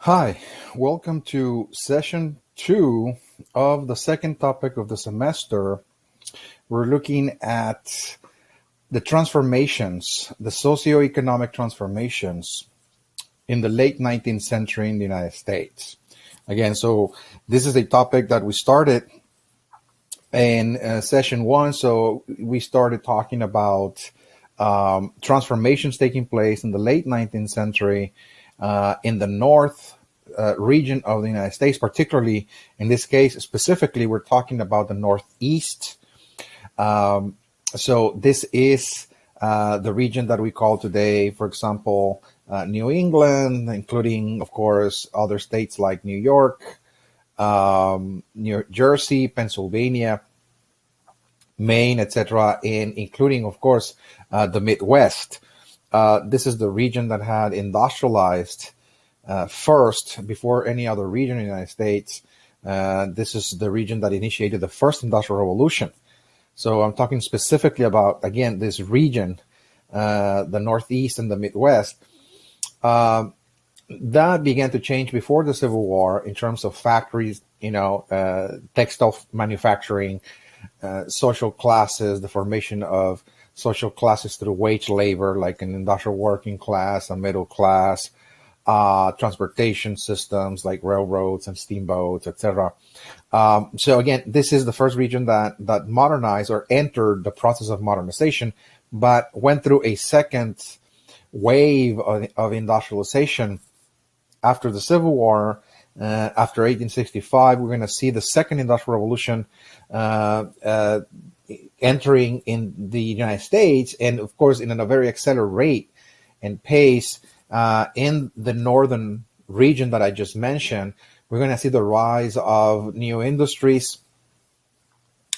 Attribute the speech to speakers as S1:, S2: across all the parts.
S1: Hi, welcome to session 2 of the second topic of the semester. We're looking at the transformations, the socio-economic transformations in the late 19th century in the United States. Again, so this is a topic that we started in session 1. So we started talking about transformations taking place in the late 19th century in the North region of the United States, particularly in this case, specifically, we're talking about the Northeast. So this is the region that we call today, for example, New England, including, of course, other states like New York, New Jersey, Pennsylvania, Maine, etc., and including, of course, the Midwest. This is the region that had industrialized first before any other region in the United States. This is the region that initiated the first industrial revolution. So I'm talking specifically about, again, this region, the Northeast and the Midwest. That began to change before the Civil War in terms of factories, textile manufacturing, social classes, the formation of social classes through wage labor, like an industrial working class, a middle class, transportation systems like railroads and steamboats, etc. So again, this is the first region that modernized or entered the process of modernization, but went through a second wave of industrialization after the Civil War. After 1865, we're going to see the second industrial revolution entering in the United States, and of course, in a very accelerated rate and pace in the northern region that I just mentioned. We're going to see the rise of new industries.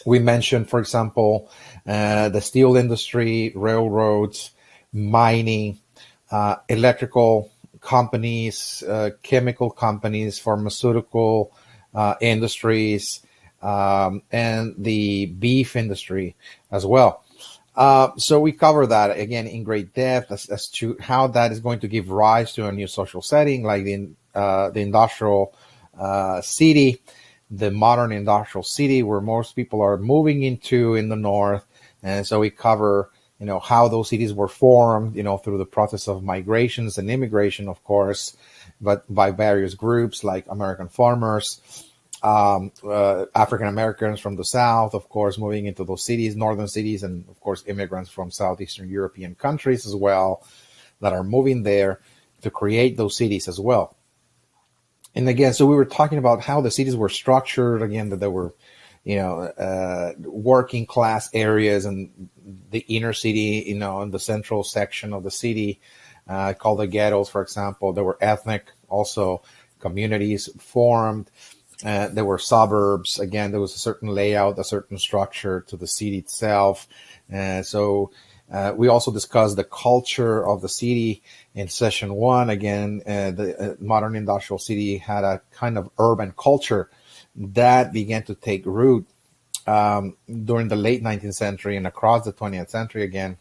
S1: We mentioned, for example, the steel industry, railroads, mining, electrical companies, chemical companies, pharmaceutical industries, and the beef industry as well. So we cover that again in great depth as to how that is going to give rise to a new social setting, like the industrial city, the modern industrial city, where most people are moving into in the north. And so we cover, how those cities were formed, through the process of migrations and immigration, of course, but by various groups like American farmers, African Americans from the South, of course, moving into those cities, northern cities, and of course, immigrants from Southeastern European countries as well that are moving there to create those cities as well. And again, so we were talking about how the cities were structured, again, that there were, working class areas and the inner city, in the central section of the city, called the ghettos, for example. There were ethnic also communities formed. There were suburbs. Again, there was a certain layout, a certain structure to the city itself. So we also discussed the culture of the city in session 1. Again, the modern industrial city had a kind of urban culture that began to take root during the late 19th century and across the 20th century again,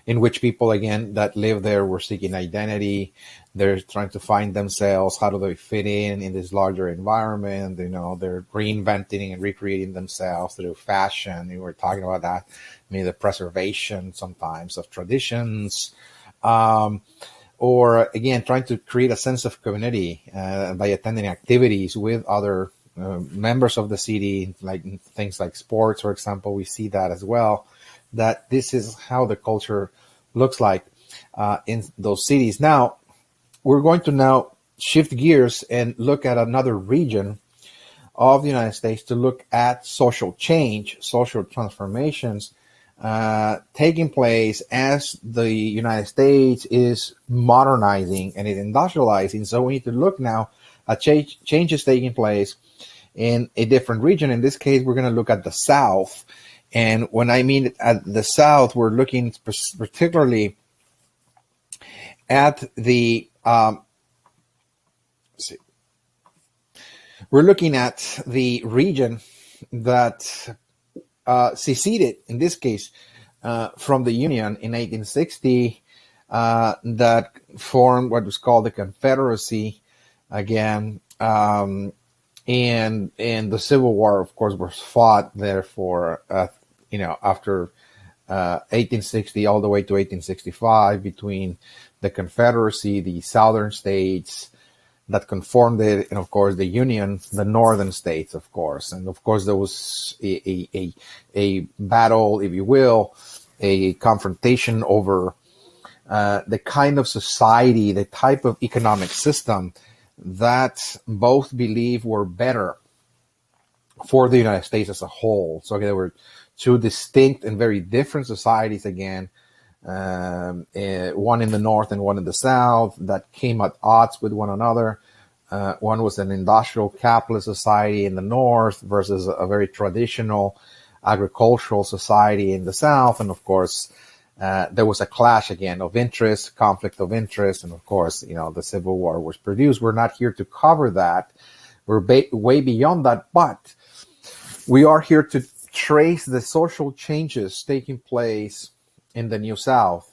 S1: in which people, again, that live there were seeking identity. They're trying to find themselves. How do they fit in this larger environment? They're reinventing and recreating themselves through fashion. We were talking about that, maybe the preservation sometimes of traditions, or again, trying to create a sense of community by attending activities with other members of the city, like things like sports, for example. We see that as well, that this is how the culture looks like in those cities. Now, we're going to now shift gears and look at another region of the United States to look at social change, social transformations taking place as the United States is modernizing and is industrializing. So we need to look now at changes taking place in a different region. In this case, we're going to look at the South. And when I mean at the South, we're looking particularly at we're looking at the region that seceded, in this case, from the Union in 1860, that formed what was called the Confederacy again. And the Civil War, of course, was fought there for, after 1860 all the way to 1865 between the Confederacy, the southern states that conformed it, and of course the Union, the northern states, of course. And of course there was a battle, if you will, a confrontation over the kind of society, the type of economic system that both believe were better for the United States as a whole. So there were two distinct and very different societies again, one in the north and one in the south, that came at odds with one another. One was an industrial capitalist society in the north versus a very traditional agricultural society in the south. And of course, there was a clash again of interest, conflict of interest, and of course, the Civil War was produced. We're not here to cover that. We're way beyond that, but we are here to trace the social changes taking place in the New South.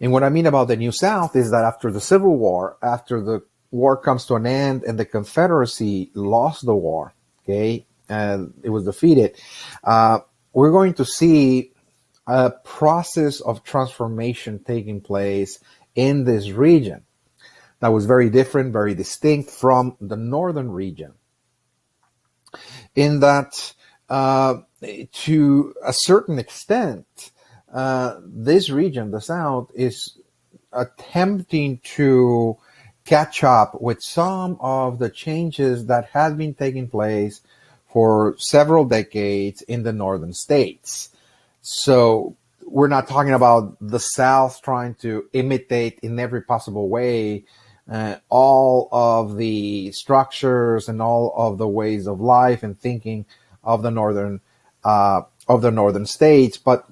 S1: And what I mean about the New South is that after the Civil War, after the war comes to an end and the Confederacy lost the war, okay, and it was defeated, we're going to see a process of transformation taking place in this region that was very different, very distinct from the northern region. In that, to a certain extent, this region, the South, is attempting to catch up with some of the changes that have been taking place for several decades in the northern states. So we're not talking about the South trying to imitate in every possible way all of the structures and all of the ways of life and thinking of the northern states, but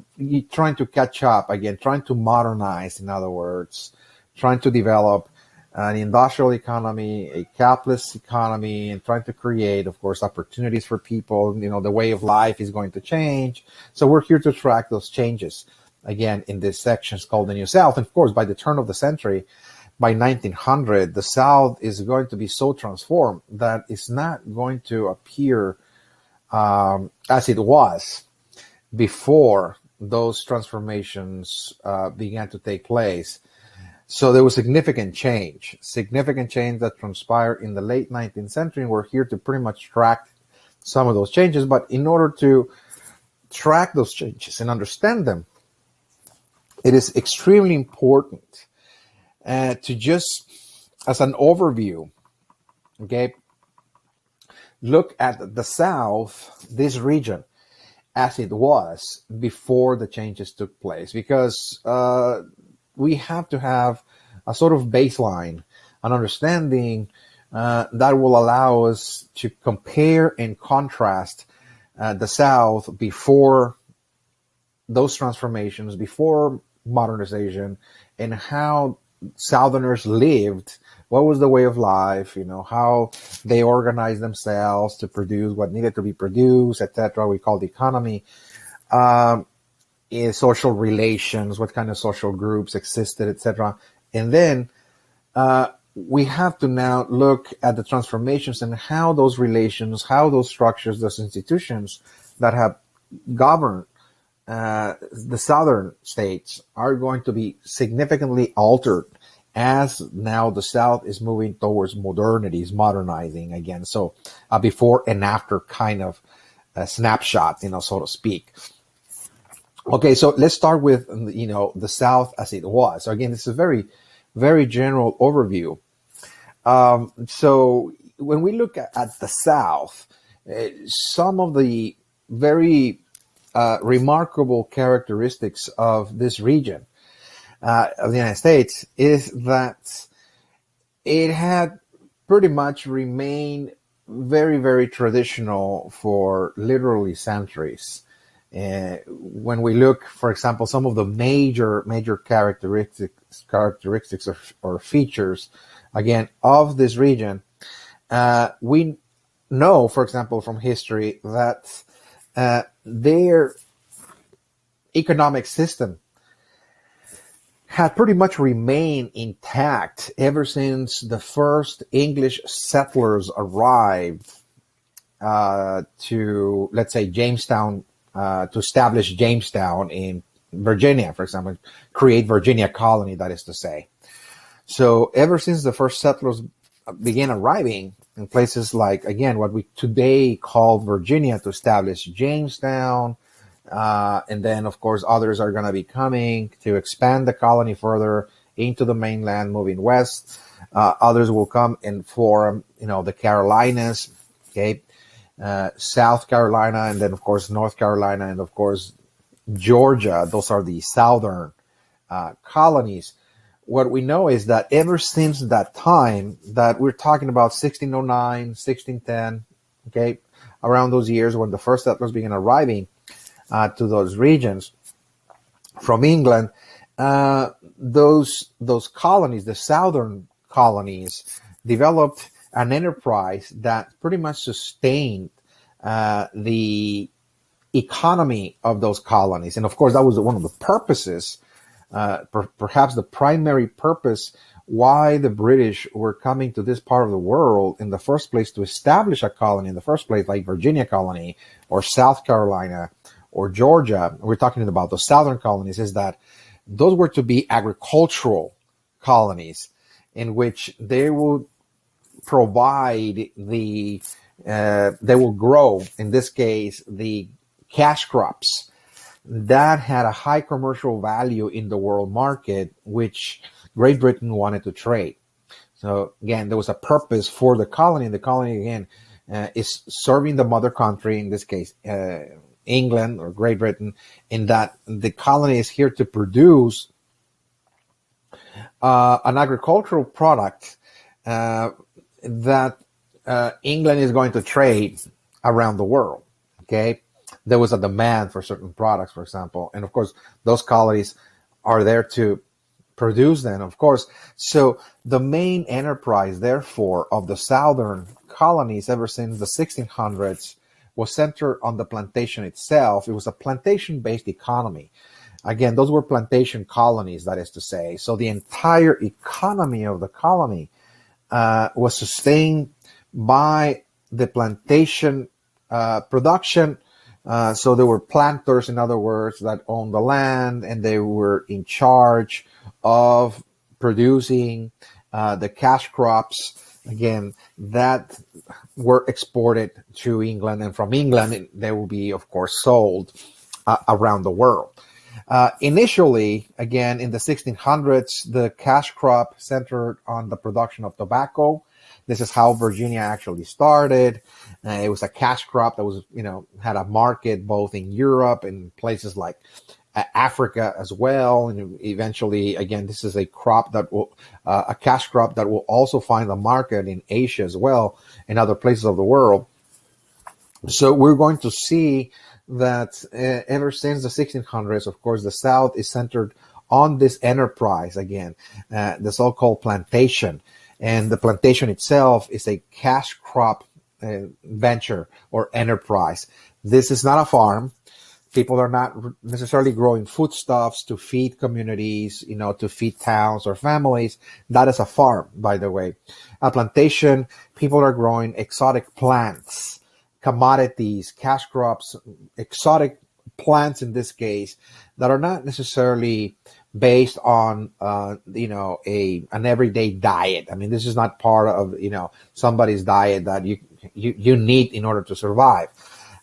S1: trying to catch up again, trying to modernize, in other words, trying to develop an industrial economy, a capitalist economy, and trying to create, of course, opportunities for people. The way of life is going to change. So we're here to track those changes again in this section. It's called the New South. And of course, by the turn of the century, by 1900, the South is going to be so transformed that it's not going to appear as it was before those transformations began to take place. So there was significant change that transpired in the late 19th century. And we're here to pretty much track some of those changes. But in order to track those changes and understand them, it is extremely important to just, as an overview, okay, look at the South, this region, as it was before the changes took place, because we have to have a sort of baseline, an understanding that will allow us to compare and contrast the South before those transformations, before modernization, and how Southerners lived, what was the way of life, how they organized themselves to produce what needed to be produced, etc. We call the economy. Social relations, what kind of social groups existed, etc. And then we have to now look at the transformations and how those relations, how those structures, those institutions that have governed the southern states are going to be significantly altered as now the South is moving towards modernity, is modernizing again. So a before and after kind of a snapshot, so to speak. Okay, so let's start with, the South as it was. So again, this is a very, very general overview. So when we look at the South, some of the very remarkable characteristics of this region of the United States is that it had pretty much remained very, very traditional for literally centuries. When we look, for example, some of the major characteristics or features, again, of this region, we know, for example, from history that their economic system had pretty much remained intact ever since the first English settlers arrived to, let's say, Jamestown, to establish Jamestown in Virginia, for example, create Virginia colony, that is to say. So ever since the first settlers began arriving in places like, again, what we today call Virginia, to establish Jamestown, and then, of course, others are going to be coming to expand the colony further into the mainland, moving west. Others will come and form, the Carolinas, okay, South Carolina, and then, of course, North Carolina, and, of course, Georgia. Those are the southern colonies. What we know is that ever since that time, that we're talking about 1609, 1610, okay, around those years when the first settlers began arriving to those regions from England, those colonies, the southern colonies, developed an enterprise that pretty much sustained the economy of those colonies. And of course, that was one of the purposes, perhaps the primary purpose, why the British were coming to this part of the world in the first place, to establish a colony in the first place, like Virginia colony or South Carolina or Georgia. We're talking about the southern colonies, is that those were to be agricultural colonies in which they will provide they will grow, in this case, the cash crops that had a high commercial value in the world market, which Great Britain wanted to trade. So again, there was a purpose for the colony. And the colony, again, is serving the mother country, in this case, England or Great Britain, in that the colony is here to produce an agricultural product that England is going to trade around the world. Okay, there was a demand for certain products, for example, and of course those colonies are there to produce them, of course. So the main enterprise, therefore, of the southern colonies ever since the 1600s was centered on the plantation itself. It was a plantation-based economy. Again, those were plantation colonies, that is to say. So the entire economy of the colony was sustained by the plantation production. So there were planters, in other words, that owned the land, and they were in charge of producing the cash crops, again, that were exported to England, and from England they will be, of course, sold around the world. Initially, again, in the 1600s, the cash crop centered on the production of tobacco. This is how Virginia actually started. It was a cash crop that was, had a market both in Europe and places like Africa as well. And eventually, again, this is a crop that will, a cash crop that will also find a market in Asia as well, and other places of the world. So we're going to see that ever since the 1600s, of course, the South is centered on this enterprise, again, the so-called plantation. And the plantation itself is a cash crop venture or enterprise. This is not a farm. People are not necessarily growing foodstuffs to feed communities, to feed towns or families. That is a farm, by the way. A plantation, people are growing exotic plants, commodities, cash crops, exotic plants in this case, that are not necessarily based on an everyday diet. I mean, this is not part of somebody's diet that you need in order to survive.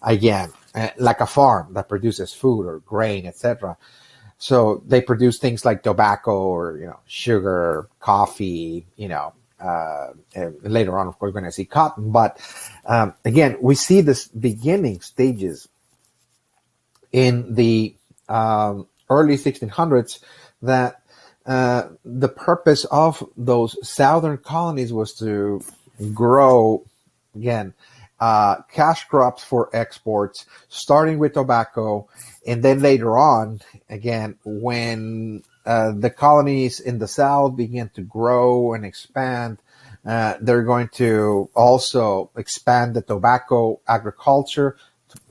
S1: Again, like a farm that produces food or grain, etc. So they produce things like tobacco or sugar, coffee, and later on, of course, we're going to see cotton. But again, we see this beginning stages in the early 1600s that the purpose of those southern colonies was to grow, again, cash crops for exports, starting with tobacco. And then later on, again, when the colonies in the South begin to grow and expand, they're going to also expand the tobacco agriculture.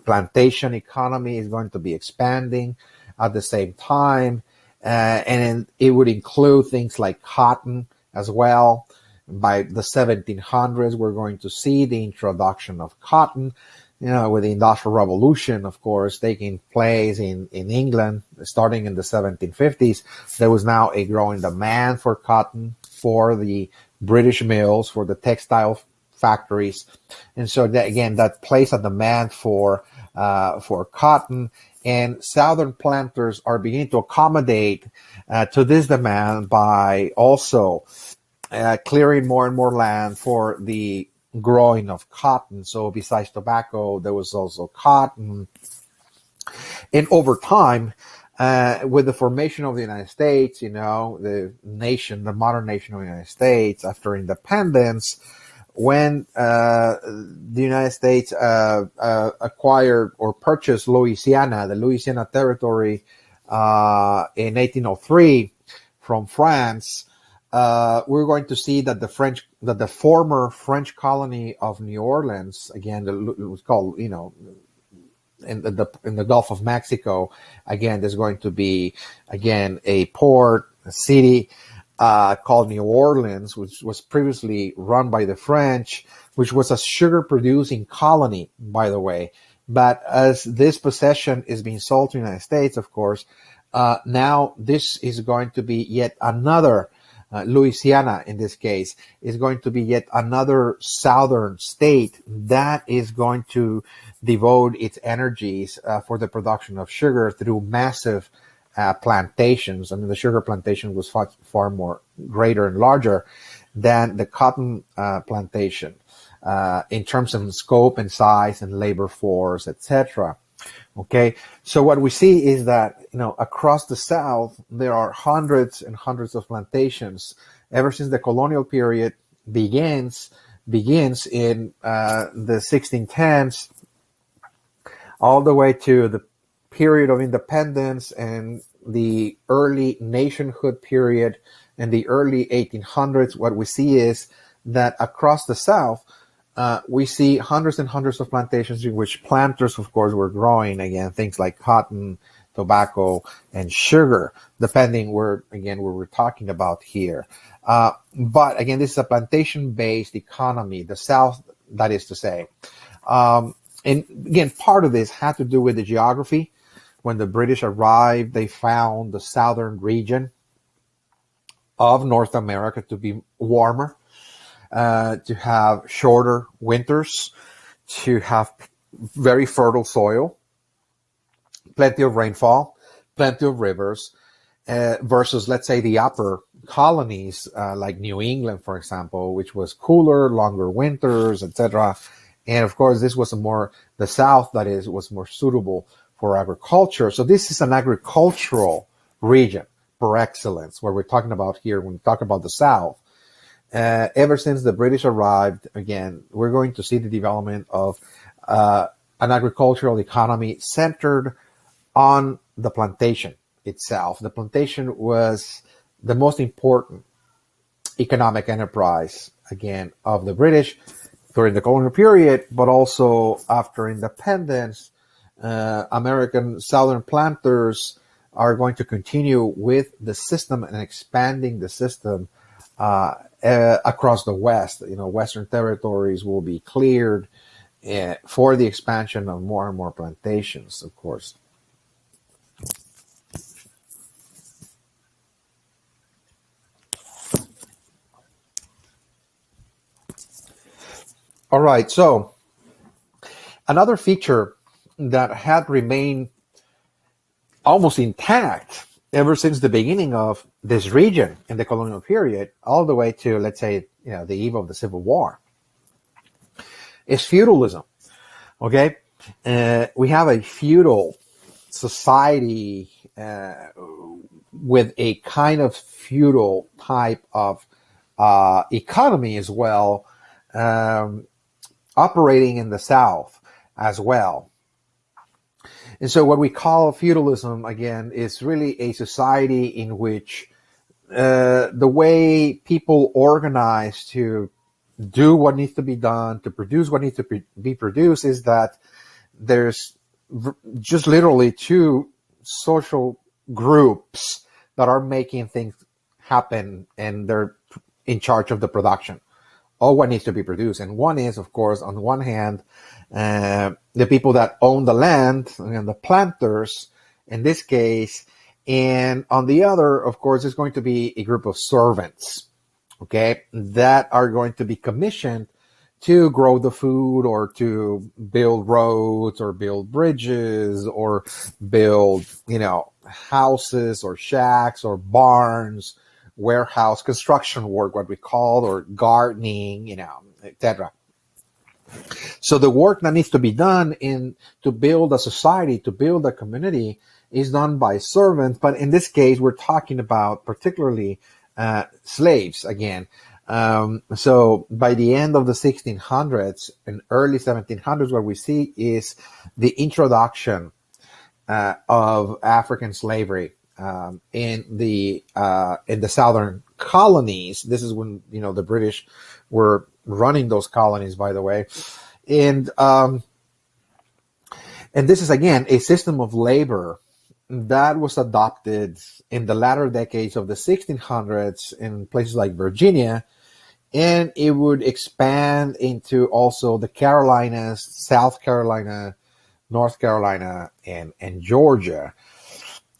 S1: Plantation economy is going to be expanding at the same time. and it would include things like cotton as well. By the 1700s, we're going to see the introduction of cotton, with the Industrial Revolution, of course, taking place in England, starting in the 1750s. There was now a growing demand for cotton for the British mills, for the textile factories. And so that, again, that placed a demand for cotton, and Southern planters are beginning to accommodate to this demand by also clearing more and more land for the growing of cotton. So besides tobacco, there was also cotton. And over time, with the formation of the United States, the modern nation of the United States after independence, when the United States acquired or purchased Louisiana, the Louisiana Territory, in 1803 from France, we're going to see that the former French colony of New Orleans, again, it was called, in the Gulf of Mexico, again, there's going to be, again, a port, a city, called New Orleans, which was previously run by the French, which was a sugar-producing colony, by the way. But as this possession is being sold to the United States, of course, now this is going to be yet another, Louisiana in this case, is going to be yet another southern state that is going to devote its energies for the production of sugar through massive plantations. I mean, the sugar plantation was far more greater and larger than the cotton plantation in terms of scope and size and labor force, etc. Okay, so what we see is that across the South there are hundreds and hundreds of plantations ever since the colonial period begins in the 1610s, all the way to the period of independence and the early nationhood period in the early 1800s. What we see is that across the South, we see hundreds and hundreds of plantations in which planters, of course, were growing, again, things like cotton, tobacco, and sugar, depending where we're talking about here. But again, this is a plantation-based economy, the South, that is to say. And again, part of this had to do with the geography. When the British arrived, they found the southern region of North America to be warmer, to have shorter winters, to have very fertile soil, plenty of rainfall, plenty of rivers, versus, let's say, the upper colonies, like New England, for example, which was cooler, longer winters, etc. And of course, this was the South, that is, was more suitable for agriculture. So this is an agricultural region per excellence, where we're talking about here when we talk about the South. Ever since the British arrived, again, we're going to see the development of an agricultural economy centered on the plantation itself. The plantation was the most important economic enterprise, again, of the British during the colonial period, but also after independence. American Southern planters are going to continue with the system and expanding the system across the West. Western territories will be cleared for the expansion of more and more plantations, of course. All right, so another feature that had remained almost intact ever since the beginning of this region in the colonial period, all the way to, let's say, the eve of the Civil War, is feudalism. Okay, we have a feudal society with a kind of feudal type of economy as well, operating in the South as well. And so what we call feudalism, again, is really a society in which the way people organize to do what needs to be done, to produce what needs to be produced, is that there's just literally two social groups that are making things happen, and they're in charge of the production. All what needs to be produced. And one is, of course, on one hand, the people that own the land and the planters, in this case, and on the other, of course, is going to be a group of servants, okay, that are going to be commissioned to grow the food or to build roads or build bridges or build, houses or shacks or barns, warehouse construction work, what we call, or gardening, etc. So the work that needs to be done to build a society, to build a community, is done by servants. But in this case, we're talking about particularly slaves again. So by the end of the 1600s and early 1700s, what we see is the introduction of African slavery in the southern colonies. This is when the British were running those colonies, by the way, and this is again a system of labor that was adopted in the latter decades of the 1600s in places like Virginia, and it would expand into also the Carolinas, South Carolina, North Carolina, and Georgia.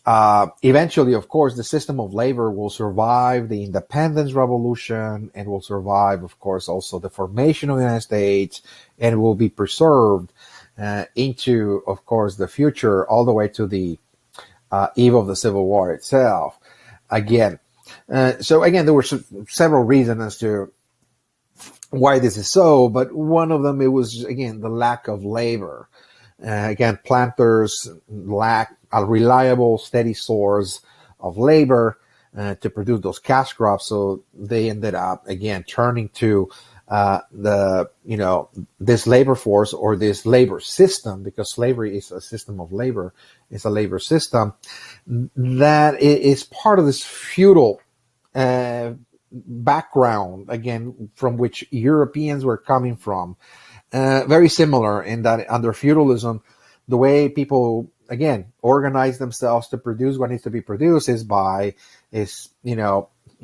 S1: Eventually, of course, the system of labor will survive the independence revolution and will survive, of course, also the formation of the United States, and will be preserved into, of course, the future, all the way to the eve of the Civil War itself. Again, there were several reasons as to why this is so, but one of them, it was, again, the lack of labor. Again, planters lack a reliable, steady source of labor to produce those cash crops, so they ended up, again, turning to this labor force or this labor system, because slavery is a system of labor. It's a labor system that is part of this feudal background, again, from which Europeans were coming from. Very similar in that under feudalism, the way people, again, organize themselves to produce what needs to be produced is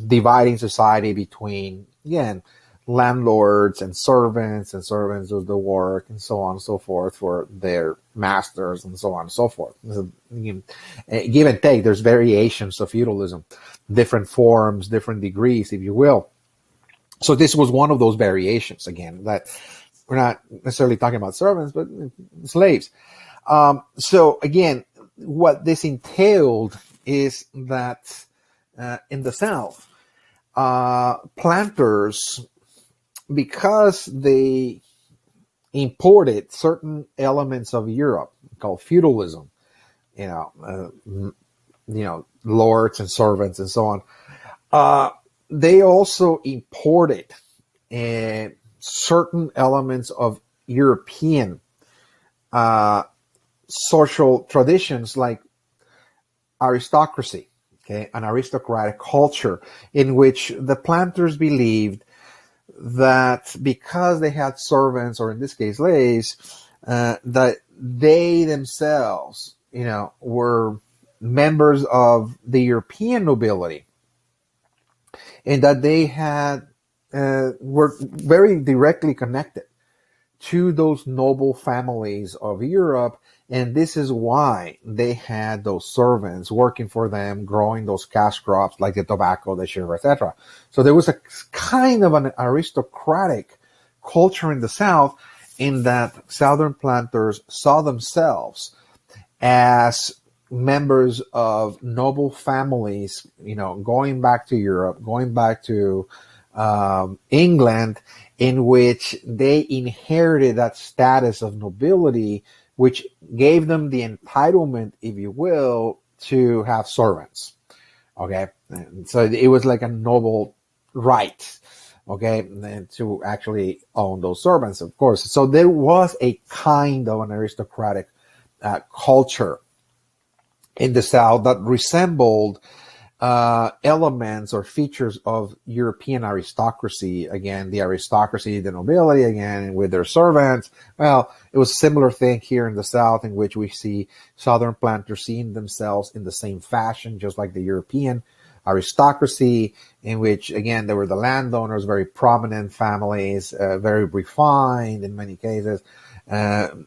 S1: dividing society between, again, landlords and servants do the work, and so on and so forth for their masters, and so on and so forth. Give and take, there's variations of feudalism, different forms, different degrees, if you will. So this was one of those variations, again, that we're not necessarily talking about servants, but slaves. So again, what this entailed is that in the South, planters, because they imported certain elements of Europe called feudalism, lords and servants and so on, they also imported certain elements of European social traditions, like aristocracy, an aristocratic culture, in which the planters believed that because they had servants, or in this case slaves, that they themselves, were members of the European nobility, and that they were very directly connected to those noble families of Europe, and this is why they had those servants working for them, growing those cash crops like the tobacco, the sugar, etc. So there was a kind of an aristocratic culture in the South, in that Southern planters saw themselves as members of noble families, going back to Europe, going back to England, in which they inherited that status of nobility, which gave them the entitlement, if you will, to have servants. Okay, and so it was like a noble right, and to actually own those servants, of course. So there was a kind of an aristocratic culture in the South that resembled elements or features of European aristocracy. Again, the aristocracy, the nobility, again, with their servants. Well, it was a similar thing here in the South, in which we see Southern planters seeing themselves in the same fashion, just like the European aristocracy, in which, again, there were the landowners, very prominent families, very refined in many cases,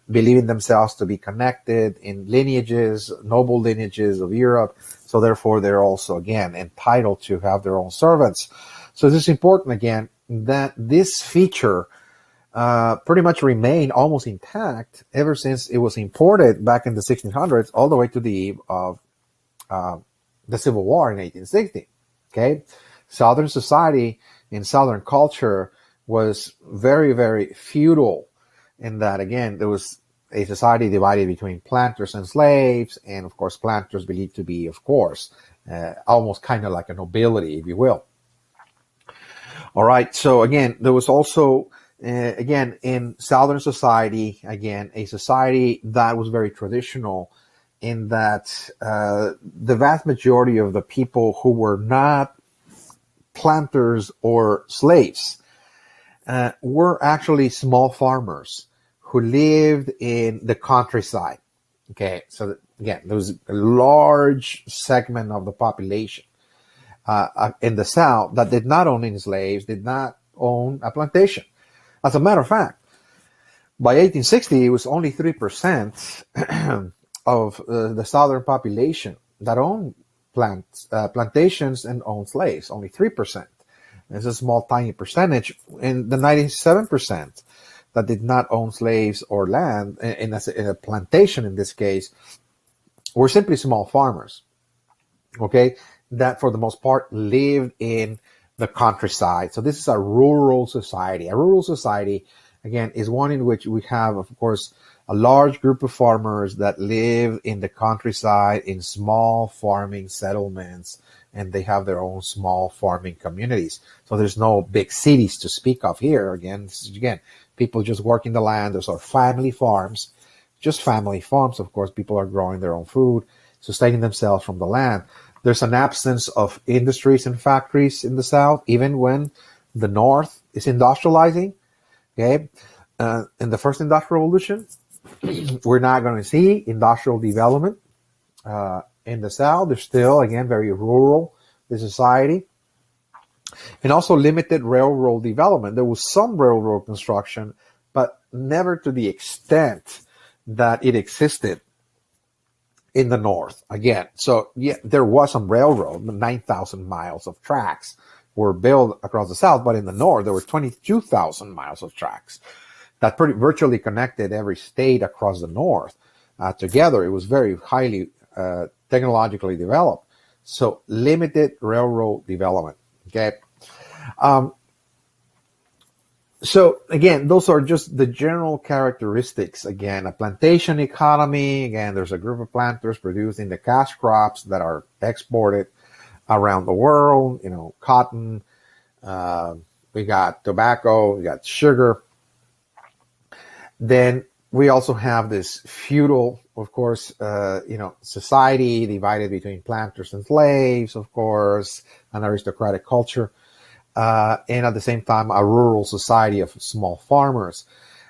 S1: believing themselves to be connected in lineages, noble lineages of Europe. So therefore, they're also, again, entitled to have their own servants. So this is important, again, that this feature pretty much remained almost intact ever since it was imported back in the 1600s, all the way to the eve of the Civil War in 1860. Okay, Southern society in Southern culture was very, very feudal, in that, again, there was a society divided between planters and slaves, and of course, planters believed to be, of course, almost kind of like a nobility, if you will. All right, so again, there was also, again, in Southern society, again, a society that was very traditional, in that the vast majority of the people who were not planters or slaves were actually small farmers who lived in the countryside. Okay, so again, there was a large segment of the population in the South that did not own any slaves, did not own a plantation. As a matter of fact, by 1860, it was only 3% of the Southern population that owned plantations and owned slaves, only 3%. It's a small, tiny percentage. In the 97% that did not own slaves or land, in a plantation in this case, were simply small farmers, okay, that for the most part lived in the countryside. So this is a rural society. A rural society, again, is one in which we have, of course, a large group of farmers that live in the countryside in small farming settlements, and they have their own small farming communities. So there's no big cities to speak of here. Again, this is, again, people just working the land. Those are family farms, just family farms. Of course, people are growing their own food, sustaining themselves from the land. There's an absence of industries and factories in the South, even when the North is industrializing. Okay, in the first industrial revolution, we're not going to see industrial development in the South. There's still, again, very rural, the society, and also limited railroad development. There was some railroad construction, but never to the extent that it existed in the North. Again, so yeah, there was some railroad, 9,000 miles of tracks were built across the South, but in the North, there were 22,000 miles of tracks that pretty virtually connected every state across the North together. It was very highly technologically developed. So limited railroad development. Okay. So again, those are just the general characteristics. Again, a plantation economy. Again, there's a group of planters producing the cash crops that are exported around the world. You know, cotton. We got tobacco. We got sugar. Then we also have this feudal, of course, society divided between planters and slaves, of course, an aristocratic culture, and at the same time, a rural society of small farmers.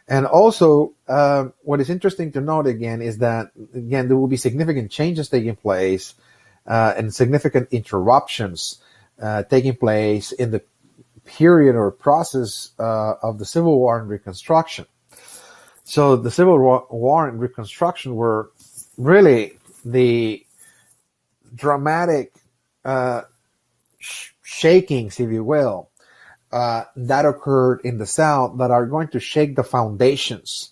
S1: And also, what is interesting to note again is that, again, there will be significant changes taking place and significant interruptions taking place in the period or process of the Civil War and Reconstruction. So the Civil War and Reconstruction were really the dramatic shakings, if you will, that occurred in the South that are going to shake the foundations,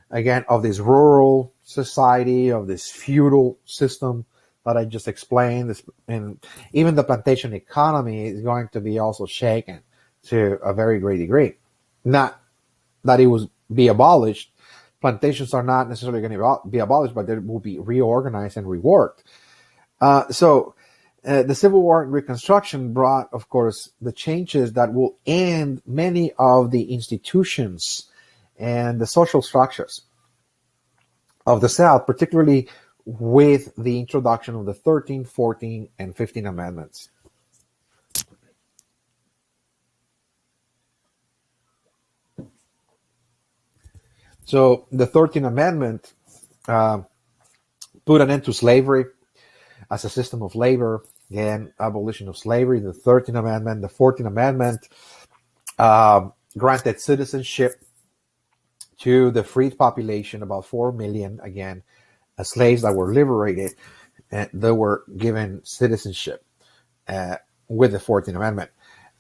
S1: again, of this rural society, of this feudal system that I just explained. And even the plantation economy is going to be also shaken to a very great degree. Not that it will be abolished. Plantations are not necessarily going to be abolished, but they will be reorganized and reworked. So the Civil War and Reconstruction brought, of course, the changes that will end many of the institutions and the social structures of the South, particularly with the introduction of the 13th, 14th, and 15th Amendments. So the 13th Amendment put an end to slavery as a system of labor. Again, abolition of slavery. The 13th Amendment, the 14th Amendment granted citizenship to the freed population, about 4 million, again, slaves that were liberated, and they were given citizenship with the 14th Amendment.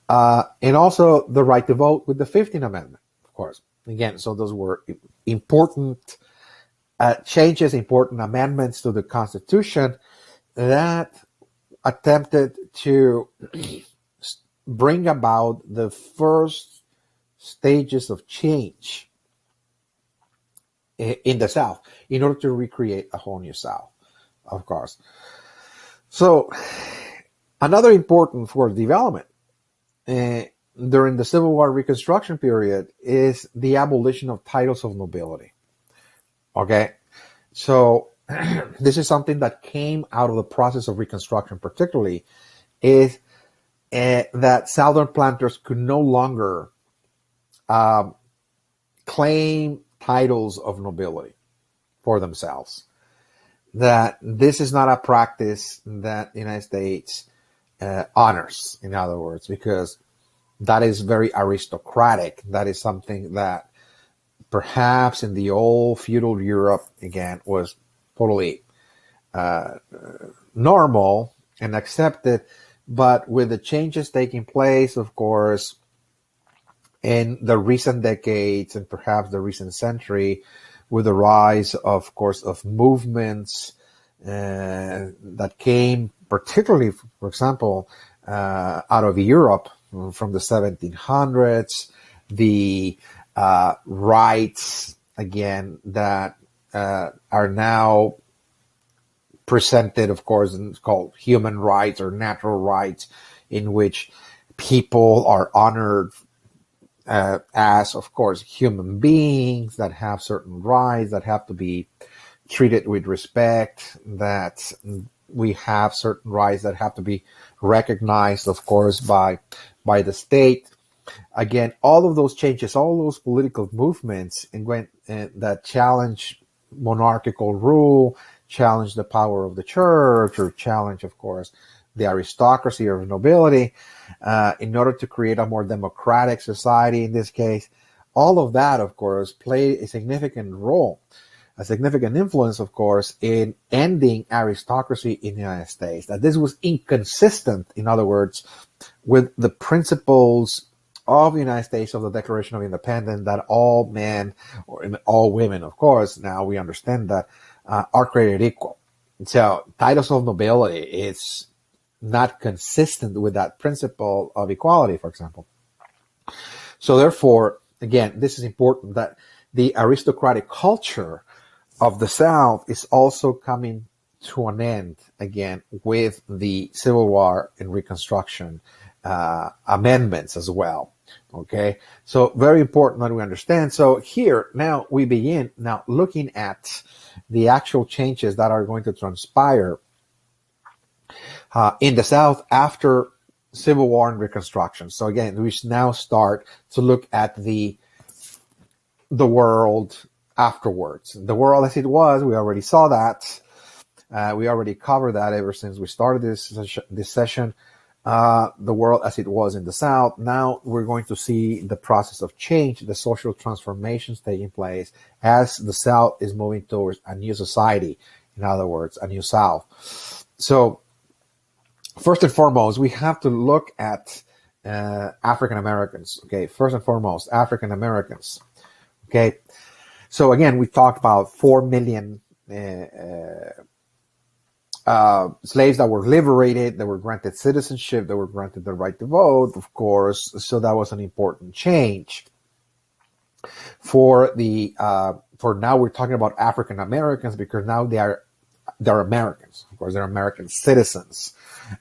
S1: And also the right to vote with the 15th Amendment, of course. Again, so those were important changes, important amendments to the Constitution that attempted to bring about the first stages of change in the South in order to recreate a whole new South, of course. So another important for development during the Civil War Reconstruction period is the abolition of titles of nobility. Okay, so this is something that came out of the process of Reconstruction, particularly, is that Southern planters could no longer claim titles of nobility for themselves. That this is not a practice that the United States honors, in other words, because that is very aristocratic. That is something that perhaps in the old feudal Europe, again, was totally normal and accepted. But with the changes taking place, of course, in the recent decades and perhaps the recent century, with the rise, of course, of movements that came particularly, for example, out of Europe from the 1700s, the rights, again, that are now presented, of course, and it's called human rights or natural rights, in which people are honored as, of course, human beings that have certain rights, that have to be treated with respect, that we have certain rights that have to be recognized, of course, by the state. Again, all of those changes, all those political movements that challenge monarchical rule, challenge the power of the church, or challenge, of course, the aristocracy or nobility, in order to create a more democratic society in this case. All of that, of course, played a significant role, a significant influence, of course, in ending aristocracy in the United States. That this was inconsistent, in other words, with the principles of the United States, of the Declaration of Independence, that all men, or all women, of course, now we understand that, are created equal. So titles of nobility is not consistent with that principle of equality, for example. So therefore, again, this is important, that the aristocratic culture of the South is also coming to an end, again, with the Civil War and Reconstruction amendments as well. Okay, so very important that we understand. So here, now we begin now looking at the actual changes that are going to transpire in the South after Civil War and Reconstruction. So again, we now start to look at the world afterwards. The world as it was, we already saw that. We already covered that ever since we started this session. The world as it was in the South. Now we're going to see the process of change, the social transformations taking place as the South is moving towards a new society. In other words, a new South. So first and foremost, we have to look at African Americans. Okay, first and foremost, African Americans. Okay, so again, we talked about 4 million slaves that were liberated, that were granted citizenship, that were granted the right to vote, of course. So that was an important change. For now, we're talking about African Americans because now they're Americans. Of course, they're American citizens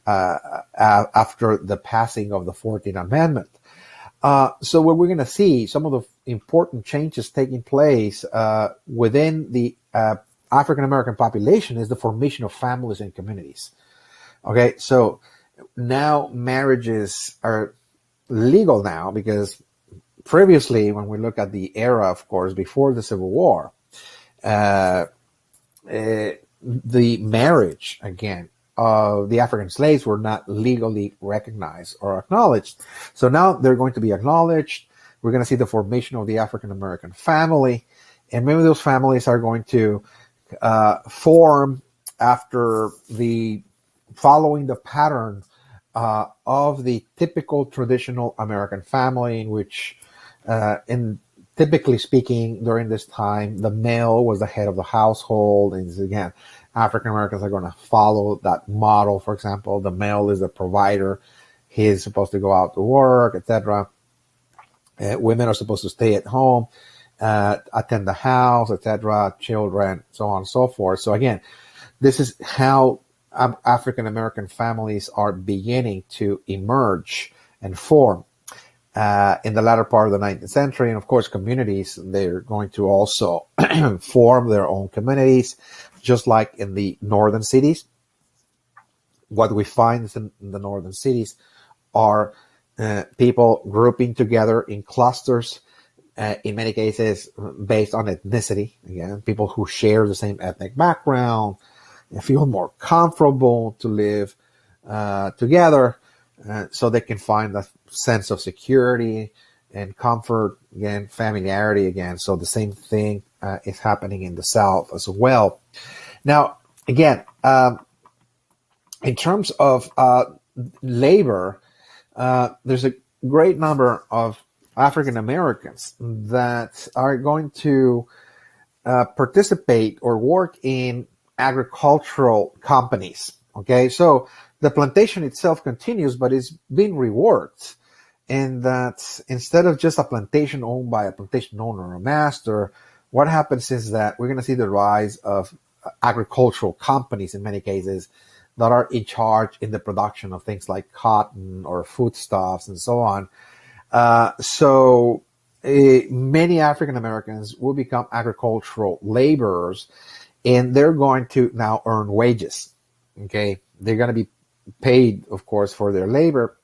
S1: after the passing of the 14th Amendment. So what we're going to see, some of the important changes taking place within the African American population is the formation of families and communities. Okay, so now marriages are legal now, because previously, when we look at the era, of course, before the Civil War, uh, the marriage, again, of the African slaves were not legally recognized or acknowledged. So now they're going to be acknowledged. We're going to see the formation of the African American family, and maybe those families are going to form after the following the pattern of the typical traditional American family, in which, in typically speaking, during this time, the male was the head of the household. And again, African Americans are going to follow that model. For example, the male is the provider; he is supposed to go out to work, etc. Women are supposed to stay at home, attend the house, etc., children, so on and so forth. So again, this is how African American families are beginning to emerge and form in the latter part of the 19th century. And of course, communities, they're going to also form their own communities, just like in the northern cities. What we find in the northern cities are people grouping together in clusters, in many cases based on ethnicity. Again, people who share the same ethnic background and feel more comfortable to live together, so they can find that sense of security and comfort, again, familiarity again. So the same thing is happening in the South as well. Now, again, in terms of labor, there's a great number of African Americans that are going to participate or work in agricultural companies. Okay, so the plantation itself continues, but it's being reworked. And that instead of just a plantation owned by a plantation owner or a master, what happens is that we're going to see the rise of agricultural companies in many cases that are in charge in the production of things like cotton or foodstuffs and so on. So many African Americans will become agricultural laborers, and they're going to now earn wages. Okay, they're going to be paid, of course, for their labor.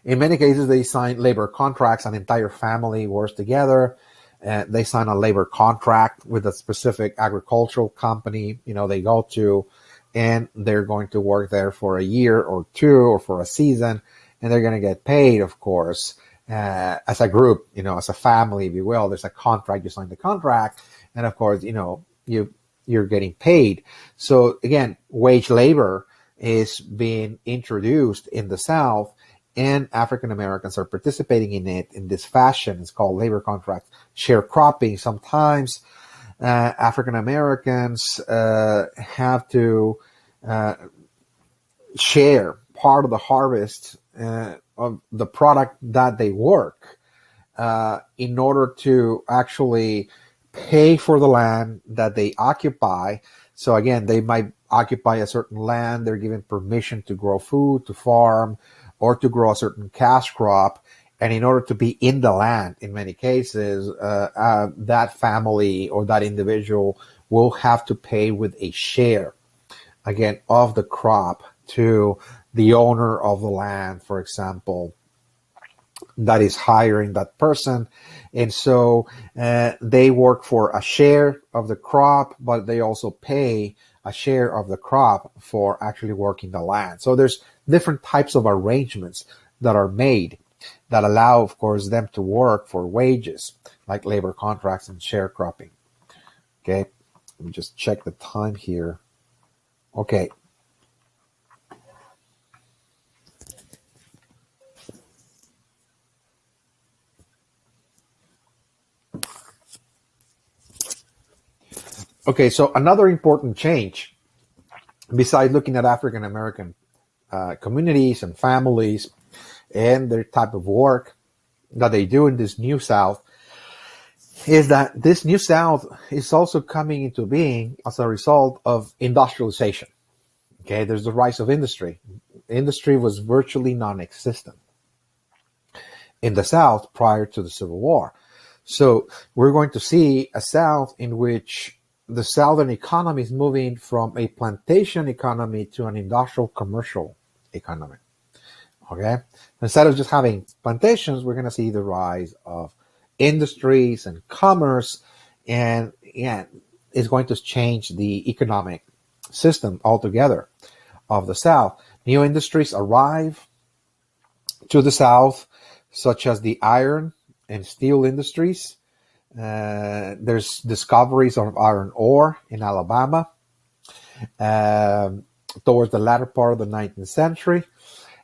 S1: In many cases, they sign labor contracts. An entire family works together. They sign a labor contract with a specific agricultural company, they go to, and they're going to work there for a year or two or for a season, and they're going to get paid, of course, as a group, as a family, if you will. There's a contract, you sign the contract, and of course, you're getting paid. So again, wage labor is being introduced in the South, and African Americans are participating in it in this fashion. It's called labor contracts. Sharecropping. Sometimes African Americans have to share part of the harvest of the product that they work in order to actually pay for the land that they occupy. So again, they might occupy a certain land. They're given permission to grow food, to farm, or to grow a certain cash crop. And in order to be in the land, in many cases, that family or that individual will have to pay with a share, again, of the crop to the owner of the land, for example, that is hiring that person. And so they work for a share of the crop, but they also pay a share of the crop for actually working the land. So there's different types of arrangements that are made that allow, of course, them to work for wages, like labor contracts and sharecropping. Okay, let me just check the time here. Okay. Okay, so another important change, besides looking at African American communities and families and their type of work that they do in this New South, is that this New South is also coming into being as a result of industrialization. Okay, there's the rise of industry. Industry was virtually non-existent in the South prior to the Civil War. So we're going to see a South in which the Southern economy is moving from a plantation economy to an industrial commercial economy. Okay, instead of just having plantations, we're going to see the rise of industries and commerce, and yeah, it's going to change the economic system altogether of the South. New industries arrive to the South, such as the iron and steel industries. There's discoveries of iron ore in Alabama towards the latter part of the 19th century.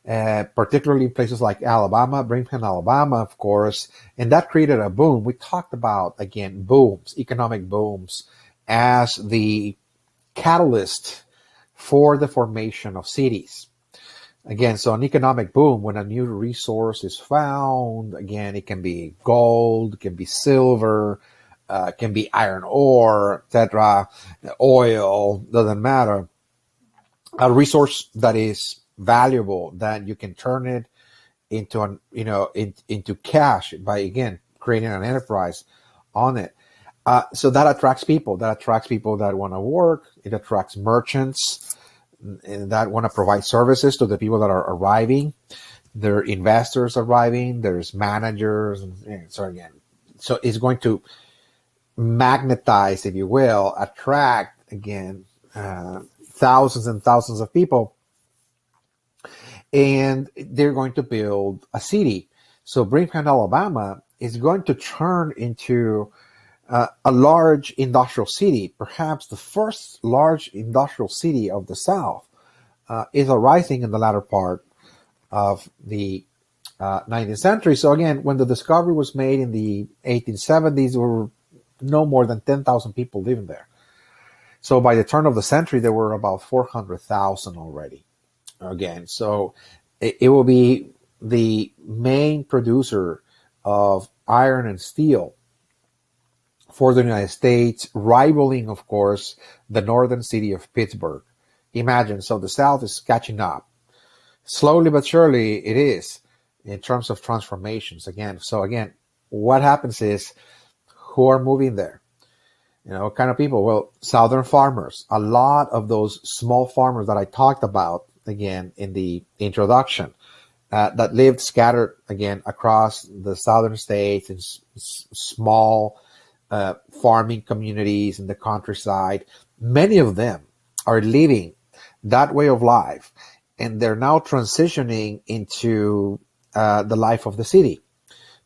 S1: Particularly places like Alabama, Birmingham, Alabama, of course, and that created a boom. We talked about, again, booms, economic booms, as the catalyst for the formation of cities. Again, so an economic boom, when a new resource is found, again, it can be gold, it can be silver, it can be iron ore, etc., oil, doesn't matter. A resource that is valuable, that you can turn it into into cash by, again, creating an enterprise on it. So that attracts people. That attracts people that want to work. It attracts merchants that want to provide services to the people that are arriving. There are investors arriving. There's managers. So it's going to magnetize, if you will, attract, again, thousands and thousands of people. And they're going to build a city. So Birmingham, Alabama is going to turn into a large industrial city. Perhaps the first large industrial city of the South is arising in the latter part of the 19th century. So again, when the discovery was made in the 1870s, there were no more than 10,000 people living there. So by the turn of the century, there were about 400,000 already. Again, so it will be the main producer of iron and steel for the United States, rivaling, of course, the northern city of Pittsburgh. Imagine, so the South is catching up. Slowly but surely it is, in terms of transformations. Again, what happens is, who are moving there? What kind of people? Well, Southern farmers. A lot of those small farmers that I talked about, again, in the introduction, that lived scattered, again, across the southern states in small farming communities in the countryside. Many of them are living that way of life, and they're now transitioning into the life of the city.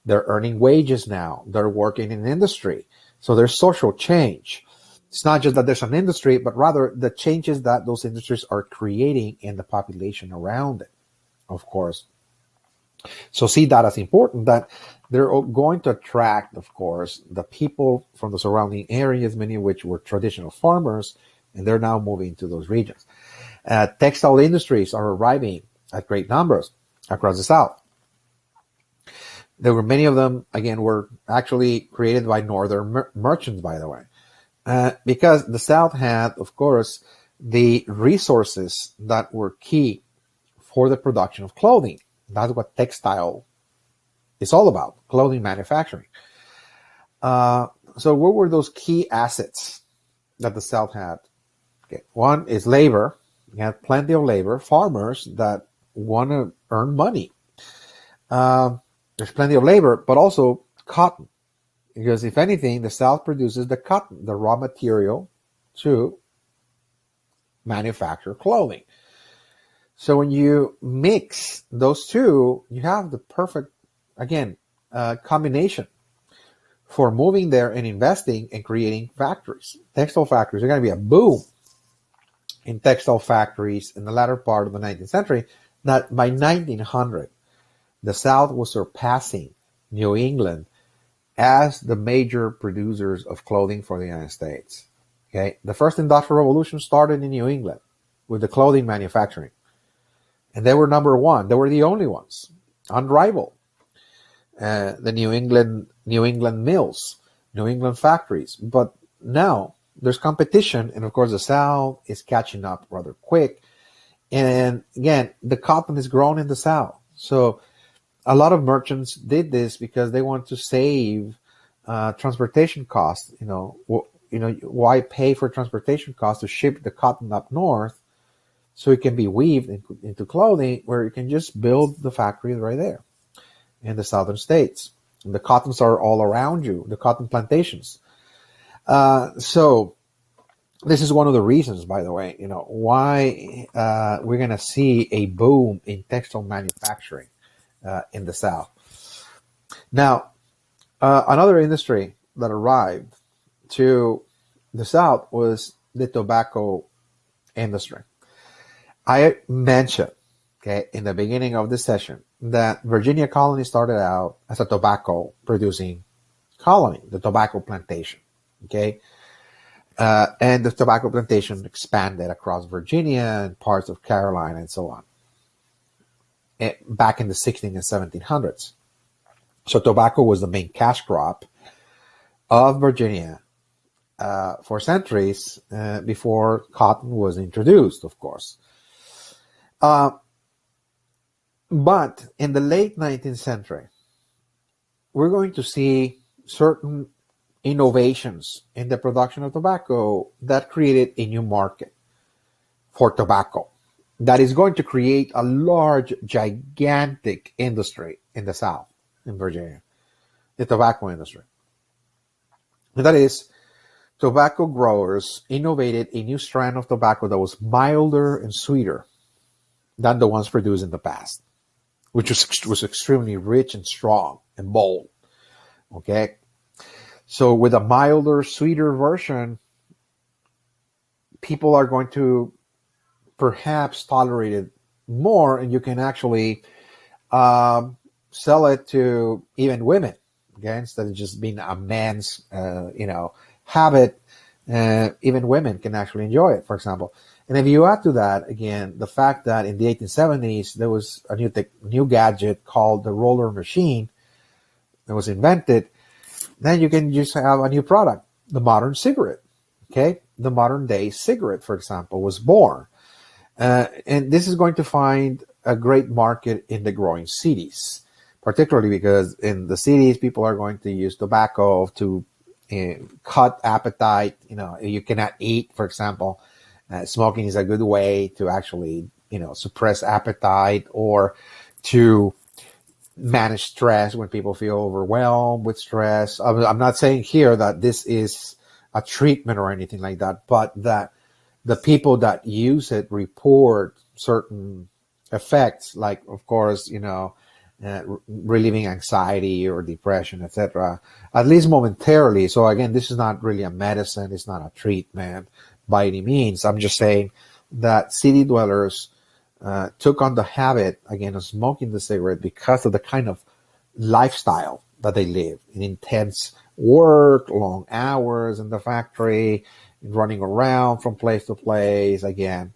S1: They're earning wages now. They're working in industry. So there's social change. It's not just that there's an industry, but rather the changes that those industries are creating in the population around it, of course. So see that as important, that they're going to attract, of course, the people from the surrounding areas, many of which were traditional farmers, and they're now moving to those regions. Textile industries are arriving at great numbers across the South. There were many of them, again, were actually created by northern merchants, by the way. Because the South had, of course, the resources that were key for the production of clothing. That's what textile is all about, clothing manufacturing. So what were those key assets that the South had? Okay. One is labor. You had plenty of labor, farmers that want to earn money. There's plenty of labor, but also cotton. Because if anything, the South produces the cotton, the raw material to manufacture clothing. So when you mix those two, you have the perfect, again, combination for moving there and investing and creating factories. Textile factories are going to be a boom in textile factories in the latter part of the 19th century, that by 1900, the South was surpassing New England as the major producers of clothing for the United States. Okay, the first industrial revolution started in New England with the clothing manufacturing, and they were number one. They were the only ones, unrivaled. The New England mills, New England factories. But now there's competition, and of course the South is catching up rather quick. And again, the cotton is grown in the South, so a lot of merchants did this because they want to save transportation costs. why pay for transportation costs to ship the cotton up north so it can be weaved into clothing, where you can just build the factory right there in the southern states. And the cottons are all around you, the cotton plantations. So this is one of the reasons, by the way, why we're going to see a boom in textile manufacturing in the South. Now, another industry that arrived to the South was the tobacco industry. I mentioned, in the beginning of this session, that Virginia colony started out as a tobacco producing colony, the tobacco plantation. And the tobacco plantation expanded across Virginia and parts of Carolina and so on, back in the 16 and 1700s. So tobacco was the main cash crop of Virginia for centuries before cotton was introduced, of course. But in the late 19th century, we're going to see certain innovations in the production of tobacco that created a new market for tobacco that is going to create a large, gigantic industry in the South, in Virginia, the tobacco industry. And that is, tobacco growers innovated a new strand of tobacco that was milder and sweeter than the ones produced in the past, which was extremely rich and strong and bold. So with a milder, sweeter version, people are going to perhaps tolerate it more, and you can actually sell it to even women, instead of just being a man's, habit. Even women can actually enjoy it, for example. And if you add to that, again, the fact that in the 1870s, there was a new gadget called the roller machine that was invented, then you can just have a new product, the modern cigarette. The modern day cigarette, for example, was born. And this is going to find a great market in the growing cities, particularly because in the cities, people are going to use tobacco to cut appetite. You cannot eat, for example. Smoking is a good way to actually, suppress appetite or to manage stress when people feel overwhelmed with stress. I'm not saying here that this is a treatment or anything like that, but that the people that use it report certain effects, like, of course, relieving anxiety or depression, etc., at least momentarily. So again, this is not really a medicine. It's not a treatment by any means. I'm just saying that city dwellers took on the habit, again, of smoking the cigarette because of the kind of lifestyle that they live in: intense work, long hours in the factory, running around from place to place, again.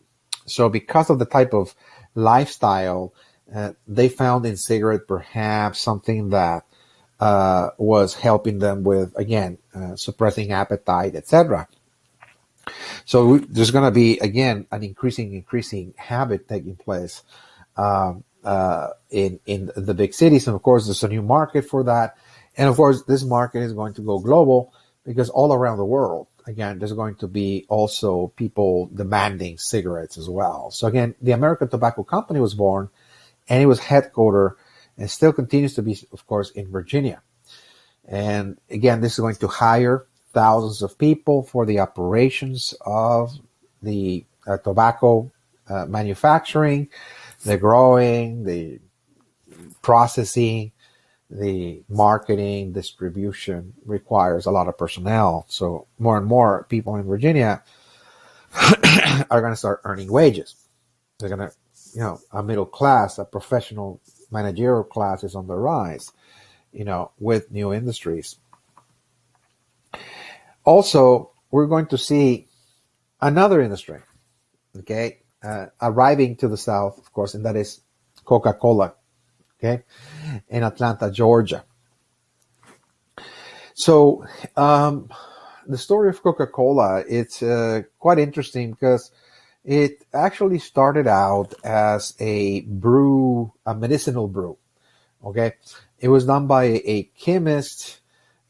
S1: So because of the type of lifestyle, they found in cigarette perhaps something that was helping them with, again, suppressing appetite, etc. So there's going to be, again, an increasing habit taking place in the big cities. And of course, there's a new market for that. And of course, this market is going to go global because all around the world, again, there's going to be also people demanding cigarettes as well. So again, the American Tobacco Company was born, and it was headquartered and still continues to be, of course, in Virginia. And again, this is going to hire thousands of people for the operations of the tobacco manufacturing, the growing, the processing, the marketing, distribution requires a lot of personnel. So more and more people in Virginia are going to start earning wages. They're going to, a middle class, a professional managerial class is on the rise, with new industries. Also, we're going to see another industry, arriving to the South, of course, and that is Coca-Cola, in Atlanta, Georgia. So the story of Coca-Cola, it's quite interesting because it actually started out as a brew, a medicinal brew. It was done by a chemist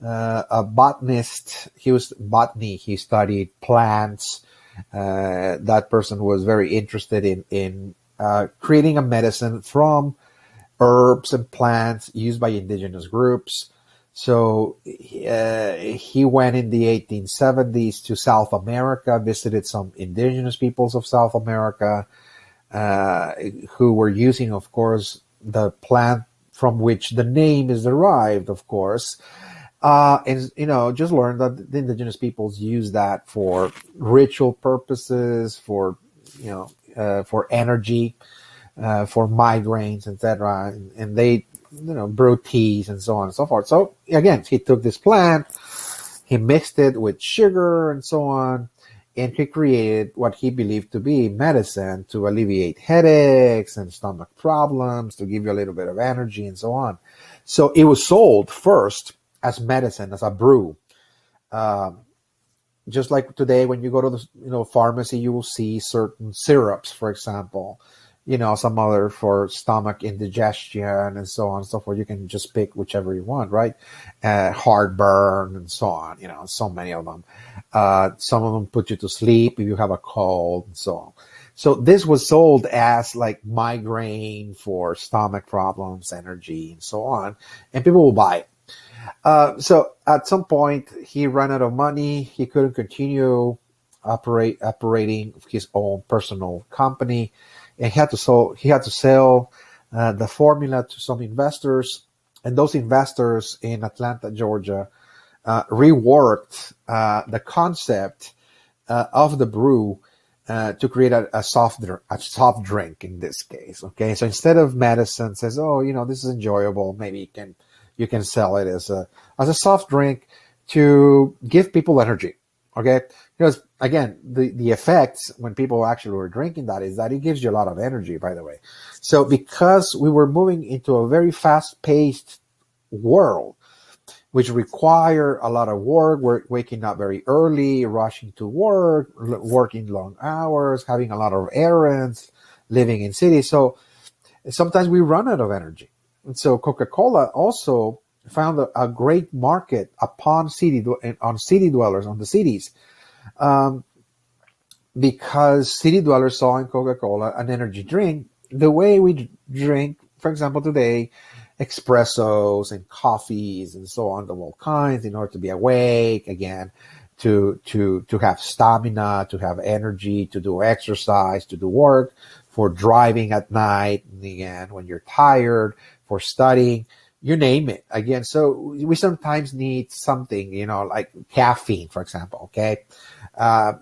S1: a botanist. He was botany. He studied plants. That person was very interested in creating a medicine from herbs and plants used by indigenous groups. So he went in the 1870s to South America, visited some indigenous peoples of South America, who were using, of course, the plant from which the name is derived, of course. And, just learned that the indigenous peoples use that for ritual purposes, for energy, for migraines, etc. And they, brew teas and so on and so forth. So again, he took this plant, he mixed it with sugar and so on, and he created what he believed to be medicine to alleviate headaches and stomach problems, to give you a little bit of energy and so on. So it was sold first as medicine, as a brew. Just like today, when you go to the pharmacy, you will see certain syrups, for example, some other for stomach indigestion and so on and so forth. You can just pick whichever you want, right? Heartburn and so on, so many of them. Some of them put you to sleep if you have a cold and so on. So this was sold as like migraine for stomach problems, energy, and so on. And people will buy it. So at some point, he ran out of money. He couldn't continue operating his own personal company. And he had to sell the formula to some investors, and those investors in Atlanta, Georgia, reworked the concept of the brew to create a soft drink in this case. Okay, so instead of medicine, says, this is enjoyable. Maybe you can sell it as a soft drink to give people energy. Okay, because again, the effects when people actually were drinking that is that it gives you a lot of energy, by the way. So because we were moving into a very fast-paced world, which require a lot of work, we're waking up very early, rushing to work, working long hours, having a lot of errands, living in cities. So sometimes we run out of energy. And so Coca-Cola also found a great market on city dwellers, on the cities, because city dwellers saw in Coca-Cola an energy drink, the way we drink, for example, today, espressos and coffees and so on, of all kinds, in order to be awake again, to have stamina, to have energy, to do exercise, to do work, for driving at night, and again, when you're tired, for studying, you name it. Again, so we sometimes need something, like caffeine, for example, okay?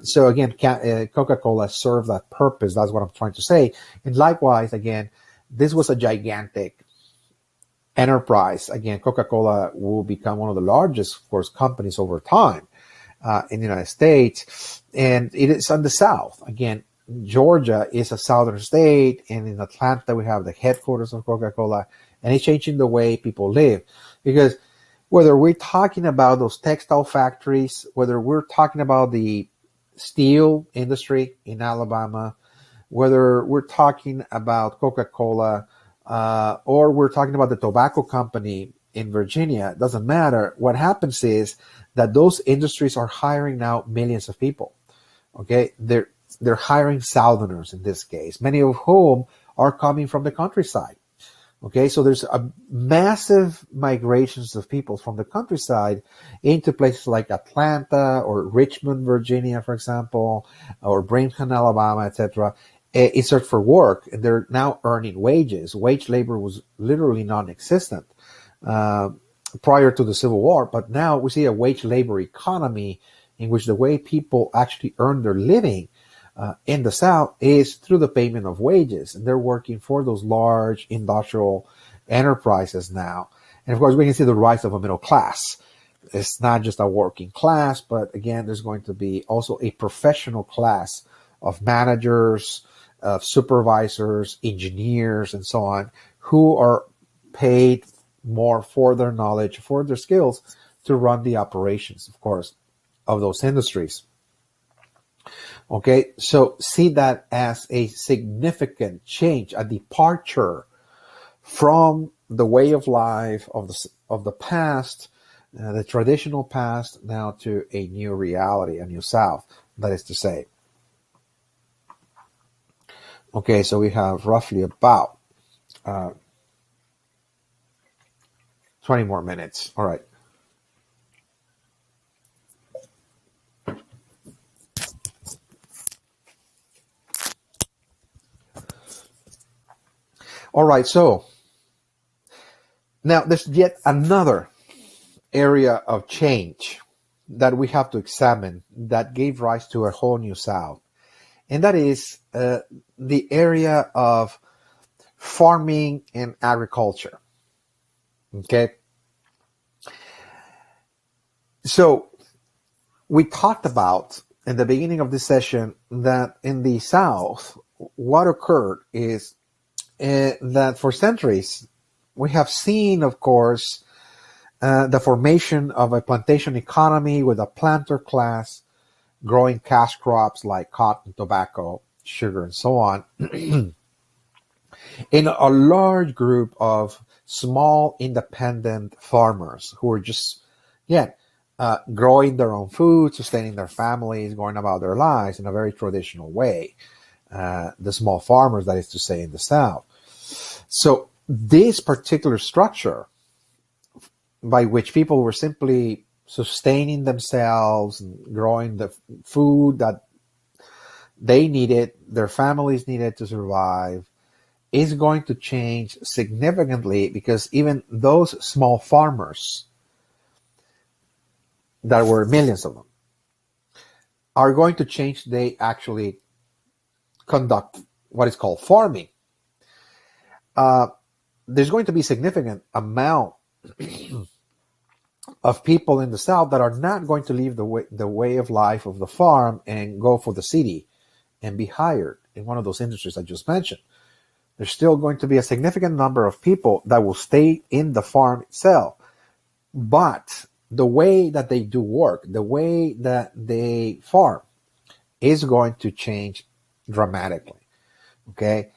S1: So again, Coca-Cola served that purpose. That's what I'm trying to say. And likewise, again, this was a gigantic enterprise. Again, Coca-Cola will become one of the largest, of course, companies over time in the United States. And it is on the South. Again, Georgia is a southern state, and in Atlanta we have the headquarters of Coca-Cola, and it's changing the way people live. Because whether we're talking about those textile factories, whether we're talking about the steel industry in Alabama, whether we're talking about Coca-Cola, or we're talking about the tobacco company in Virginia, it doesn't matter. What happens is that those industries are hiring now millions of people. Okay, they're hiring Southerners in this case, many of whom are coming from the countryside. Okay, so there's a massive migrations of people from the countryside into places like Atlanta or Richmond, Virginia, for example, or Birmingham, Alabama, etc., in search for work. And they're now earning wages. Wage labor was literally non-existent prior to the Civil War, but now we see a wage labor economy in which the way people actually earn their living in the South is through the payment of wages. And they're working for those large industrial enterprises now. And of course, we can see the rise of a middle class. It's not just a working class, but again, there's going to be also a professional class of managers, of supervisors, engineers, and so on, who are paid more for their knowledge, for their skills to run the operations, of course, of those industries. Okay, so see that as a significant change, a departure from the way of life of the past, the traditional past now to a new reality, a new South, that is to say. Okay, so we have roughly about 20 more minutes. All right. All right, so now there's yet another area of change that we have to examine that gave rise to a whole new South, and that is the area of farming and agriculture. Okay, so we talked about in the beginning of this session that in the South, what occurred is that for centuries we have seen, of course, the formation of a plantation economy with a planter class growing cash crops like cotton, tobacco, sugar, and so on, in a large group of small independent farmers who are just, yeah, growing their own food, sustaining their families, going about their lives in a very traditional way. The small farmers, that is to say, in the South. So this particular structure by which people were simply sustaining themselves and growing the food that they needed, their families needed to survive, is going to change significantly, because even those small farmers, there were millions of them, are going to change. They actually conduct what is called farming. There's going to be significant amount of people in the South that are not going to leave the way of life of the farm and go for the city and be hired in one of those industries I just mentioned. There's still going to be a significant number of people that will stay in the farm itself. But the way that they do work, the way that they farm, is going to change dramatically. Okay?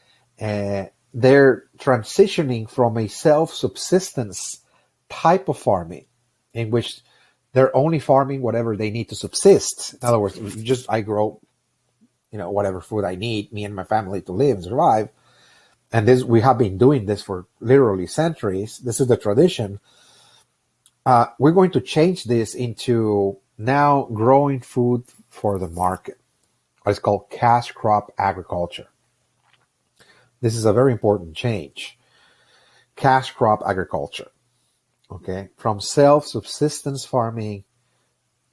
S1: They're transitioning from a self-subsistence type of farming in which they're only farming whatever they need to subsist. In other words, just I grow, whatever food I need, me and my family, to live and survive. And this, we have been doing this for literally centuries. This is the tradition. We're going to change this into now growing food for the market. It's called cash crop agriculture. This is a very important change. Cash crop agriculture. Okay, from self-subsistence farming,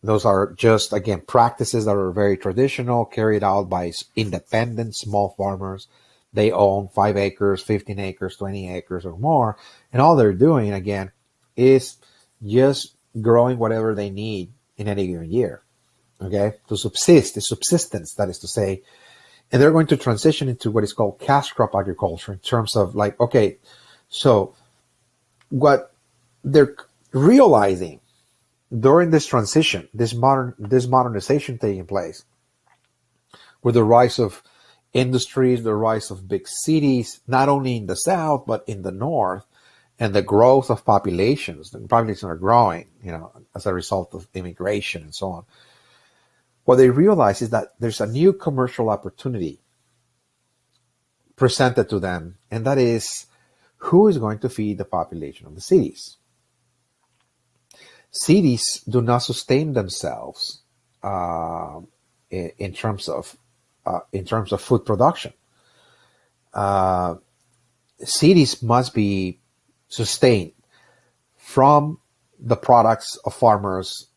S1: those are just, again, practices that are very traditional, carried out by independent small farmers. They own 5 acres, 15 acres, 20 acres or more, and all they're doing, again, is just growing whatever they need in any given year, okay, to subsist, the subsistence, that is to say. And they're going to transition into what is called cash crop agriculture in terms of like, okay, so what they're realizing during this transition, this modernization taking place, with the rise of industries, the rise of big cities, not only in the South, but in the North, and the growth of populations. The populations are growing, as a result of immigration and so on. What they realize is that there's a new commercial opportunity presented to them, and that is, who is going to feed the population of the cities? Cities do not sustain themselves in terms of food production. Cities must be sustained from the products of farmers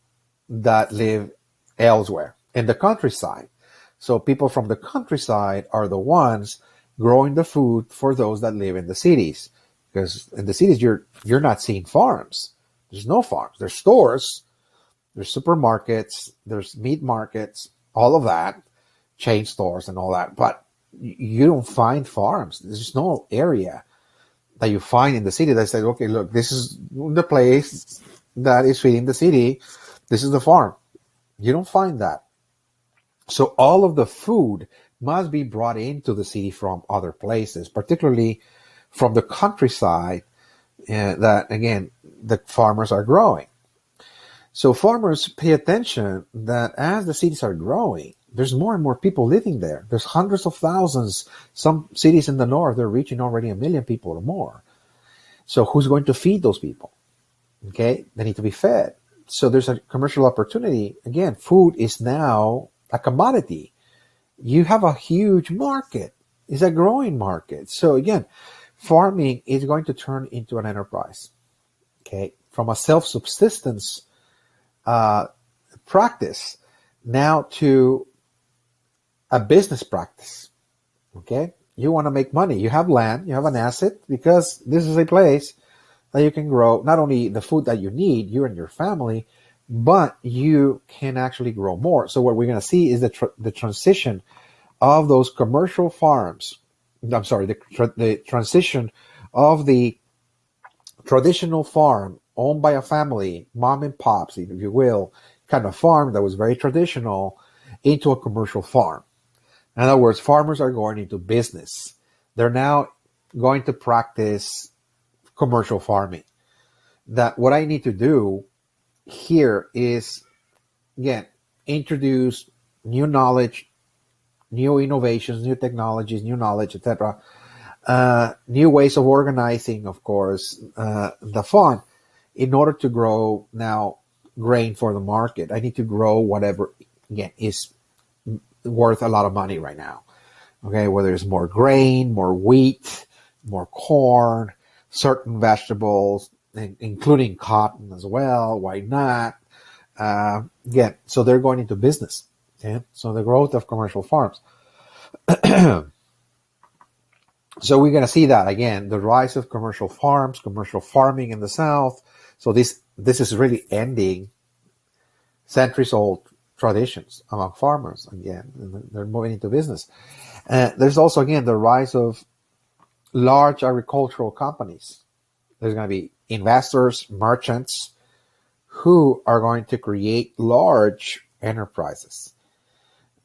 S1: that live elsewhere in the countryside. So people from the countryside are the ones growing the food for those that live in the cities, because in the cities you're not seeing farms. There's no farms. There's stores, there's supermarkets, there's meat markets, all of that, chain stores and all that. But you don't find farms. There's no area that you find in the city that says, okay, look, this is the place that is feeding the city. This is the farm. You don't find that. So all of the food must be brought into the city from other places, particularly from the countryside, that, again, the farmers are growing. So farmers pay attention that as the cities are growing, there's more and more people living there. There's hundreds of thousands. Some cities in the north, they're reaching already 1 million people or more. So who's going to feed those people? Okay, they need to be fed. So there's a commercial opportunity. Again, food is now a commodity. You have a huge market. It's a growing market. So again, farming is going to turn into an enterprise. Okay, from a self-subsistence practice now to a business practice. Okay, you want to make money. You have land, you have an asset, because this is a place that you can grow not only the food that you need, you and your family, but you can actually grow more. So what we're going to see is the transition of those commercial farms. I'm sorry, the transition of the traditional farm owned by a family, mom and pops, if you will, kind of farm that was very traditional, into a commercial farm. In other words, farmers are going into business. They're now going to practice commercial farming. That what I need to do here is, again, introduce new knowledge, new innovations, new technologies, new knowledge, etc. New ways of organizing, of course, the farm in order to grow now grain for the market. I need to grow whatever, again, is worth a lot of money right now. Okay, whether it's more grain, more wheat, more corn, certain vegetables, including cotton as well. Why not? Again, so they're going into business. Okay, so the growth of commercial farms. So we're going to see that again, the rise of commercial farms, commercial farming in the South. So this is really ending centuries-old traditions among farmers again. And they're moving into business. There's also, again, the rise of large agricultural companies. There's going to be investors, merchants, who are going to create large enterprises.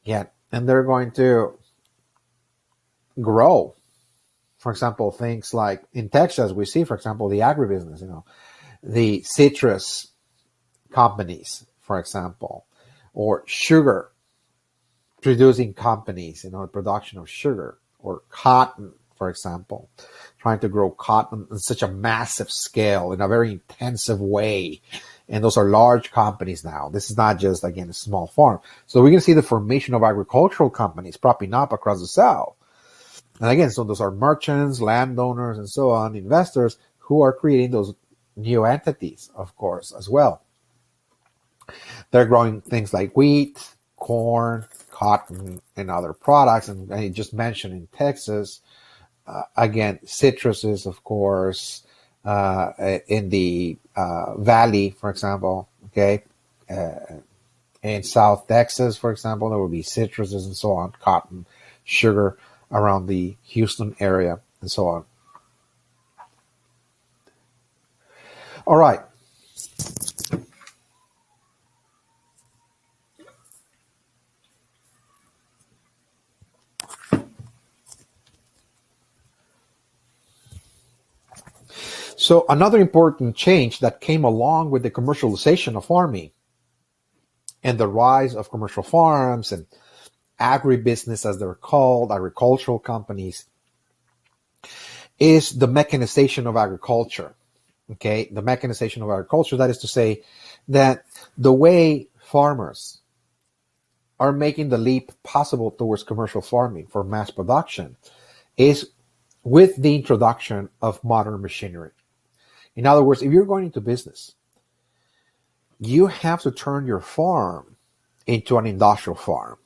S1: Yeah, and they're going to grow. For example, things like in Texas, we see, for example, the agribusiness, the citrus companies, for example, or sugar producing companies, the production of sugar, or cotton, for example, trying to grow cotton in such a massive scale in a very intensive way. And those are large companies now. This is not just, again, a small farm. So we're going to see the formation of agricultural companies propping up across the South. And again, so those are merchants, landowners, and so on, investors who are creating those new entities, of course, as well. They're growing things like wheat, corn, cotton, and other products. And I just mentioned in Texas, again, citruses, of course, in the valley, for example, okay, in South Texas, for example, there will be citruses and so on, cotton, sugar around the Houston area, and so on. All right. So another important change that came along with the commercialization of farming and the rise of commercial farms and agribusiness, as they're called, agricultural companies, is the mechanization of agriculture. Okay, the mechanization of agriculture, that is to say that the way farmers are making the leap possible towards commercial farming for mass production is with the introduction of modern machinery. In other words, if you're going into business, you have to turn your farm into an industrial farm.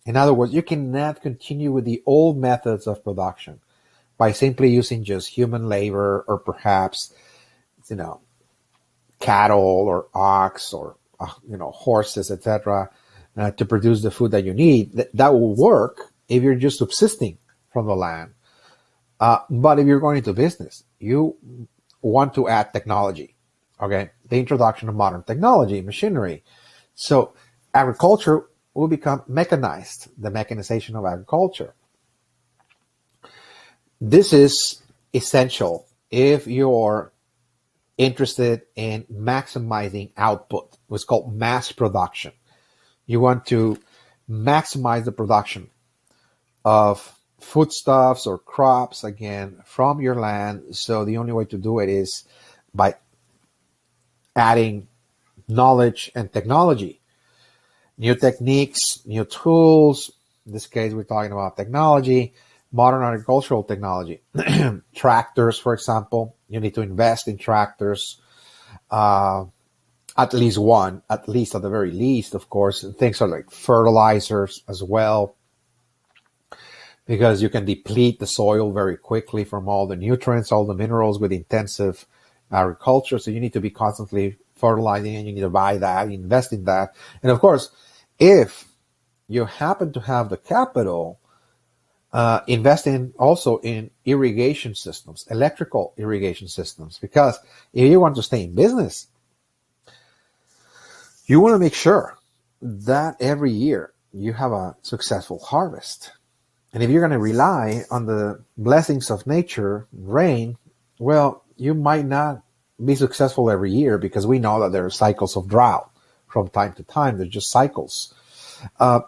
S1: In other words, you cannot continue with the old methods of production by simply using just human labor or perhaps, cattle or ox or, horses, etc., to produce the food that you need. That will work if you're just subsisting from the land. But if you're going into business, you want to add technology, okay? The introduction of modern technology, machinery. So agriculture will become mechanized, the mechanization of agriculture. This is essential if you're interested in maximizing output, what's called mass production. You want to maximize the production of foodstuffs or crops, again, from your land. So the only way to do it is by adding knowledge and technology, new techniques, new tools. In this case, we're talking about technology, modern agricultural technology. Tractors, for example, you need to invest in tractors, at least one, at least at the very least, of course. And things are like fertilizers as well, because you can deplete the soil very quickly from all the nutrients, all the minerals with intensive agriculture. So you need to be constantly fertilizing, and you need to buy that, invest in that. And of course, if you happen to have the capital, invest in also in irrigation systems, electrical irrigation systems, because if you want to stay in business, you want to make sure that every year you have a successful harvest. And if you're going to rely on the blessings of nature, rain, well, you might not be successful every year, because we know that there are cycles of drought from time to time. They're just cycles.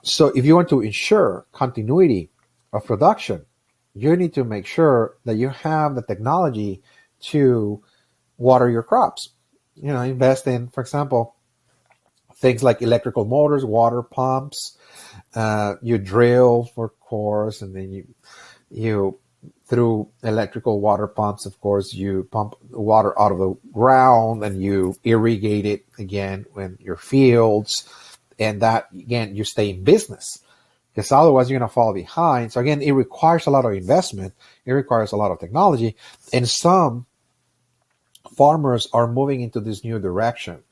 S1: So if you want to ensure continuity of production, you need to make sure that you have the technology to water your crops. Invest in, for example, things like electrical motors, water pumps. You drill, of course, and then you through electrical water pumps, of course, you pump water out of the ground and you irrigate it again in your fields. And that, again, you stay in business, because otherwise you're going to fall behind. So again, it requires a lot of investment. It requires a lot of technology. And some farmers are moving into this new direction.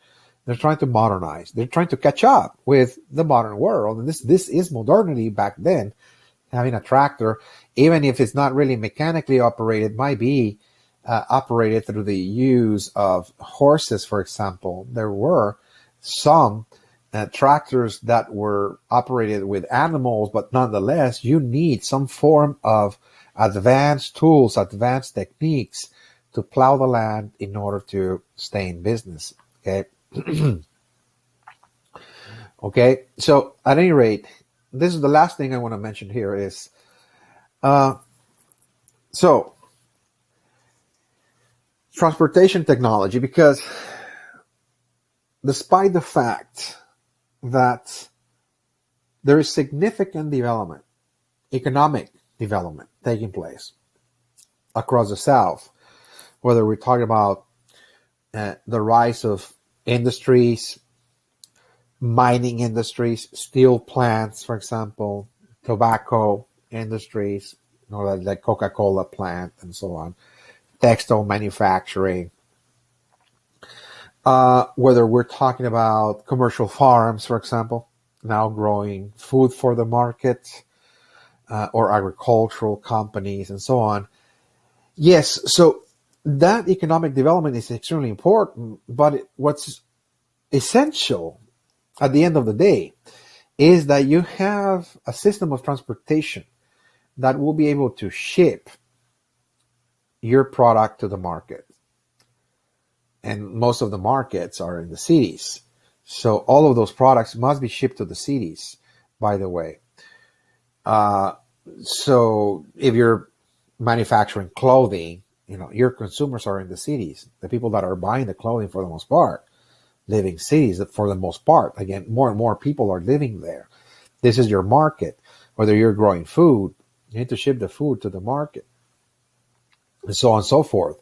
S1: They're trying to modernize. They're trying to catch up with the modern world. And this is modernity back then. Having a tractor, even if it's not really mechanically operated, might be operated through the use of horses, for example. There were some tractors that were operated with animals, but nonetheless, you need some form of advanced tools, advanced techniques to plow the land in order to stay in business. Okay. Okay. So at any rate, this is the last thing I want to mention here is, so transportation technology, because despite the fact that there is significant development, economic development taking place across the South, whether we're talking about the rise of industries, mining industries, steel plants, for example, tobacco industries, like Coca-Cola plant and so on, textile manufacturing, whether we're talking about commercial farms, for example, now growing food for the market, or agricultural companies and so on. Yes, so that economic development is extremely important, but what's essential at the end of the day is that you have a system of transportation that will be able to ship your product to the market. And most of the markets are in the cities. So all of those products must be shipped to the cities, by the way. So if you're manufacturing clothing, your consumers are in the cities. The people that are buying the clothing, for the most part, live in cities for the most part. Again, more and more people are living there. This is your market. Whether you're growing food, you need to ship the food to the market, and so on and so forth.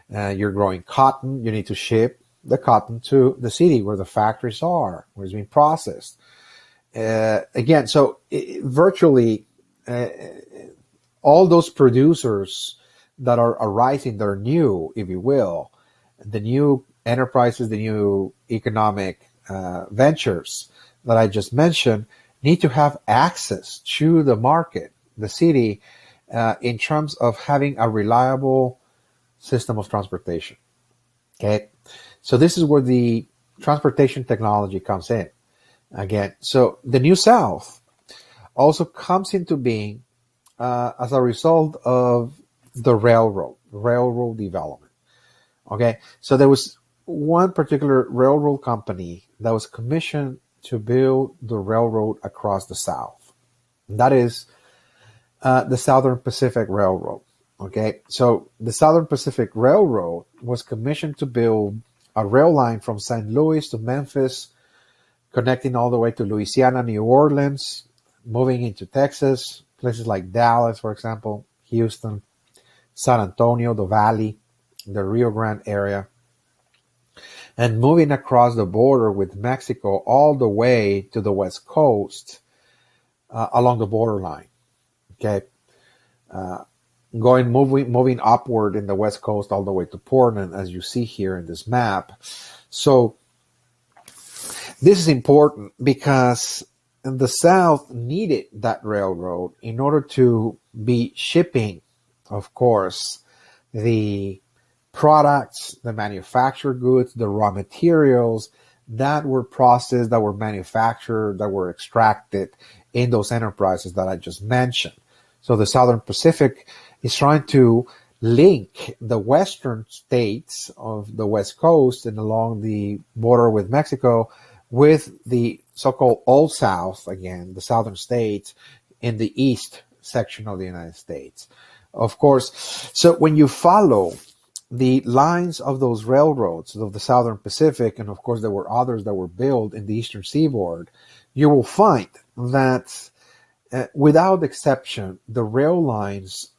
S1: You're growing cotton, you need to ship the cotton to the city where the factories are, where it's being processed. Again, so virtually all those producers that are arising, they're new, if you will, the new enterprises, the new economic ventures that I just mentioned need to have access to the market, the city, in terms of having a reliable system of transportation. Okay, so this is where the transportation technology comes in. Again, so the New South also comes into being as a result of the railroad development. Okay, so there was one particular railroad company that was commissioned to build the railroad across the South. That is the Southern Pacific Railroad. Okay, so the Southern Pacific Railroad was commissioned to build a rail line from St. Louis to Memphis, connecting all the way to Louisiana, New Orleans, moving into Texas, places like Dallas, for example, Houston, San Antonio, the Valley, the Rio Grande area, and moving across the border with Mexico all the way to the West Coast along the borderline. Okay, moving upward in the West Coast all the way to Portland, as you see here in this map. So this is important because the South needed that railroad in order to be shipping, of course, the products, the manufactured goods, the raw materials that were processed, that were manufactured, that were extracted in those enterprises that I just mentioned. So the Southern Pacific is trying to link the western states of the West Coast and along the border with Mexico with the so-called Old South, again, the southern states in the east section of the United States. Of course, so when you follow the lines of those railroads of the Southern Pacific, and of course there were others that were built in the eastern seaboard, you will find that without exception, the rail lines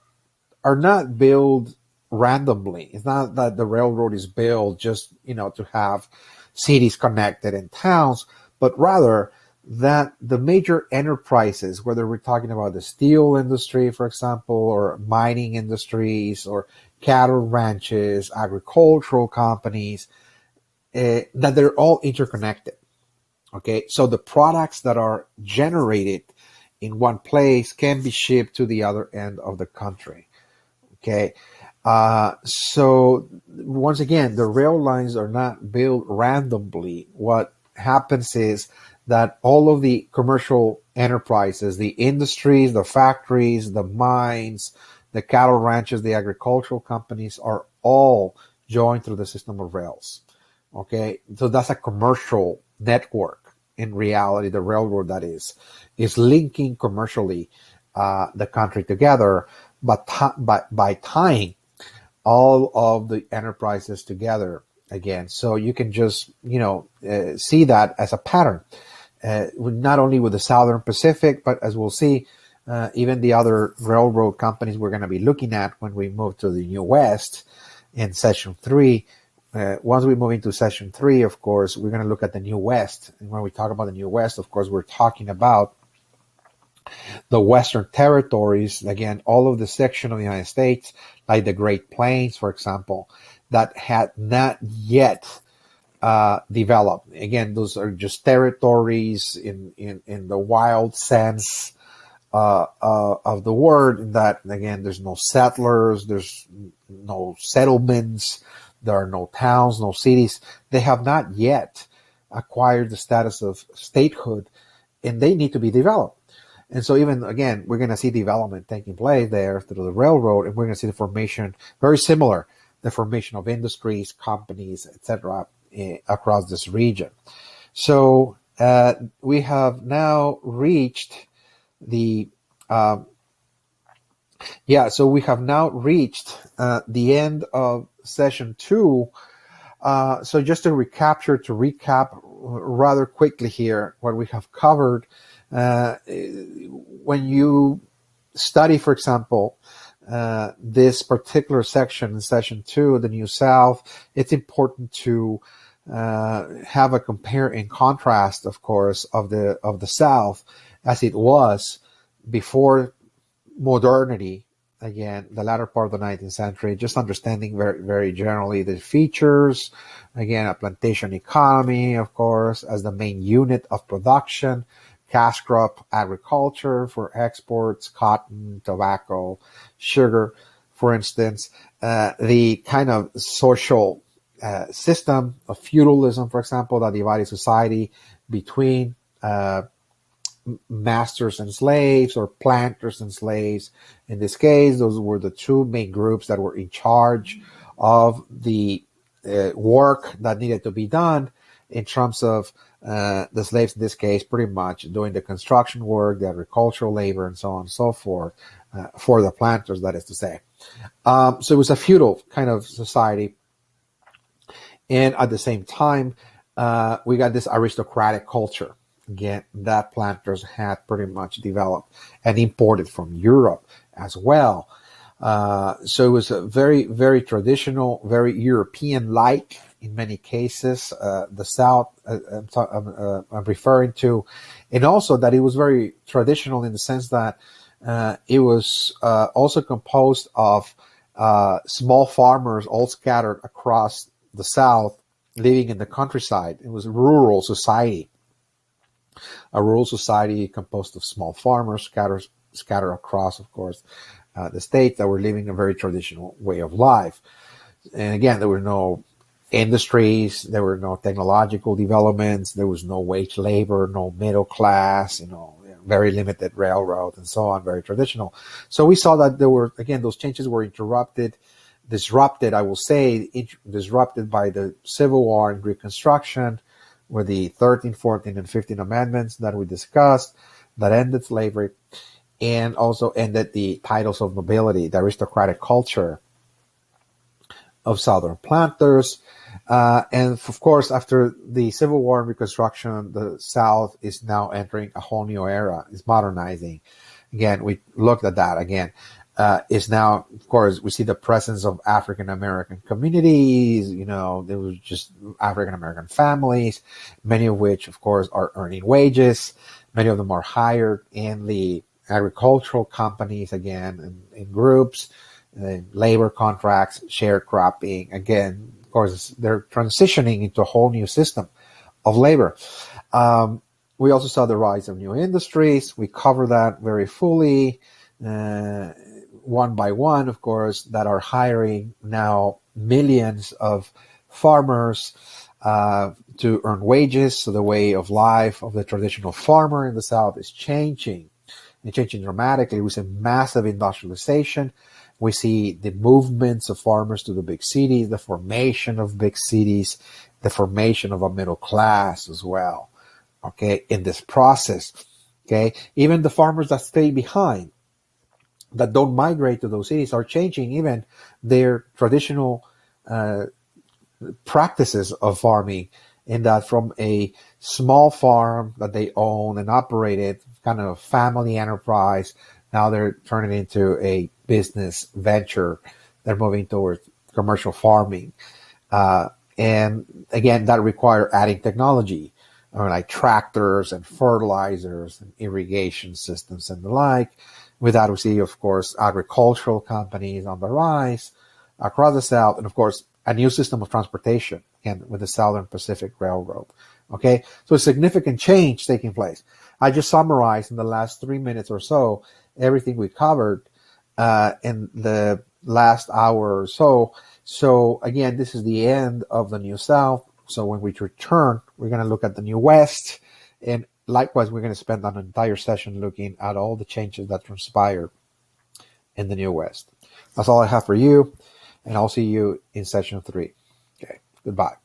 S1: are not built randomly. It's not that the railroad is built just, to have cities connected and towns, but rather that the major enterprises, whether we're talking about the steel industry, for example, or mining industries, or cattle ranches, agricultural companies, that they're all interconnected. Okay, so the products that are generated in one place can be shipped to the other end of the country. Okay, so once again, the rail lines are not built randomly. What happens is that all of the commercial enterprises, the industries, the factories, the mines, the cattle ranches, the agricultural companies are all joined through the system of rails. Okay, so that's a commercial network. In reality, the railroad that is linking commercially the country together, but by tying all of the enterprises together again. So you can just see that as a pattern, not only with the Southern Pacific, but as we'll see, even the other railroad companies we're going to be looking at when we move to the New West in session 3. Once we move into session 3, of course, we're going to look at the New West. And when we talk about the New West, of course, we're talking about the Western territories, again, all of the section of the United States, like the Great Plains, for example, that had not yet developed. Again, those are just territories in the wild sense of the word, in that, again, there's no settlers, there's no settlements, there are no towns, no cities. They have not yet acquired the status of statehood, and they need to be developed. And so even, again, we're going to see development taking place there through the railroad, and we're going to see the formation, very similar, the formation of industries, companies, etc., across this region. So we have now reached the the end of session 2. So just to recap rather quickly here what we have covered. When you study, for example, this particular section in session 2, the New South, it's important to have a compare and contrast, of course, of the South as it was before modernity. Again, the latter part of the 19th century, just understanding very, very generally the features. Again, a plantation economy, of course, as the main unit of production, cash crop agriculture for exports, cotton, tobacco, sugar, for instance, the kind of social system of feudalism, for example, that divided society between masters and slaves, or planters and slaves. In this case, those were the two main groups that were in charge of the work that needed to be done in terms of the slaves in this case pretty much doing the construction work, the agricultural labor, and so on and so forth, for the planters, that is to say. So it was a feudal kind of society. And at the same time, we got this aristocratic culture, again, that planters had pretty much developed and imported from Europe as well. So it was a very, very traditional, very European-like in many cases. The South, I'm referring to, and also that it was very traditional in the sense that it was also composed of small farmers all scattered across the South, living in the countryside. It was a rural society composed of small farmers scattered across, of course, the state, that were living a very traditional way of life. And again, there were no industries, there were no technological developments, there was no wage labor, no middle class, very limited railroad and so on, very traditional. So we saw that there were, again, those changes were disrupted, I will say, disrupted by the Civil War and Reconstruction, with the 13th, 14th, and 15th Amendments that we discussed, that ended slavery, and also ended the titles of nobility, the aristocratic culture of Southern planters. And of course, after the Civil War and Reconstruction, the South is now entering a whole new era, is modernizing. Again, we looked at that again. Is now, of course, we see the presence of African American communities. There was just African American families, many of which, of course, are earning wages. Many of them are hired in the agricultural companies, again, in groups, labor contracts, sharecropping. Again, of course, they're transitioning into a whole new system of labor. We also saw the rise of new industries. We cover that very fully. One by one, of course, that are hiring now millions of farmers to earn wages. So the way of life of the traditional farmer in the South is changing, and changing dramatically. We see massive industrialization. We see the movements of farmers to the big cities, the formation of big cities, the formation of a middle class as well. Okay, in this process. Okay, even the farmers that stay behind, that don't migrate to those cities, are changing even their traditional practices of farming, in that from a small farm that they own and operated, kind of family enterprise, now they're turning into a business venture. They're moving towards commercial farming. And again, that require adding technology, like tractors and fertilizers and irrigation systems and the like. With that, we see, of course, agricultural companies on the rise across the South, and of course, a new system of transportation, again, with the Southern Pacific Railroad. Okay, so a significant change taking place. I just summarized in the last 3 minutes or so everything we covered in the last hour or so. So again, this is the end of the New South. So when we return, we're going to look at the New West, and likewise, we're going to spend an entire session looking at all the changes that transpired in the New West. That's all I have for you, and I'll see you in session 3. Okay, goodbye.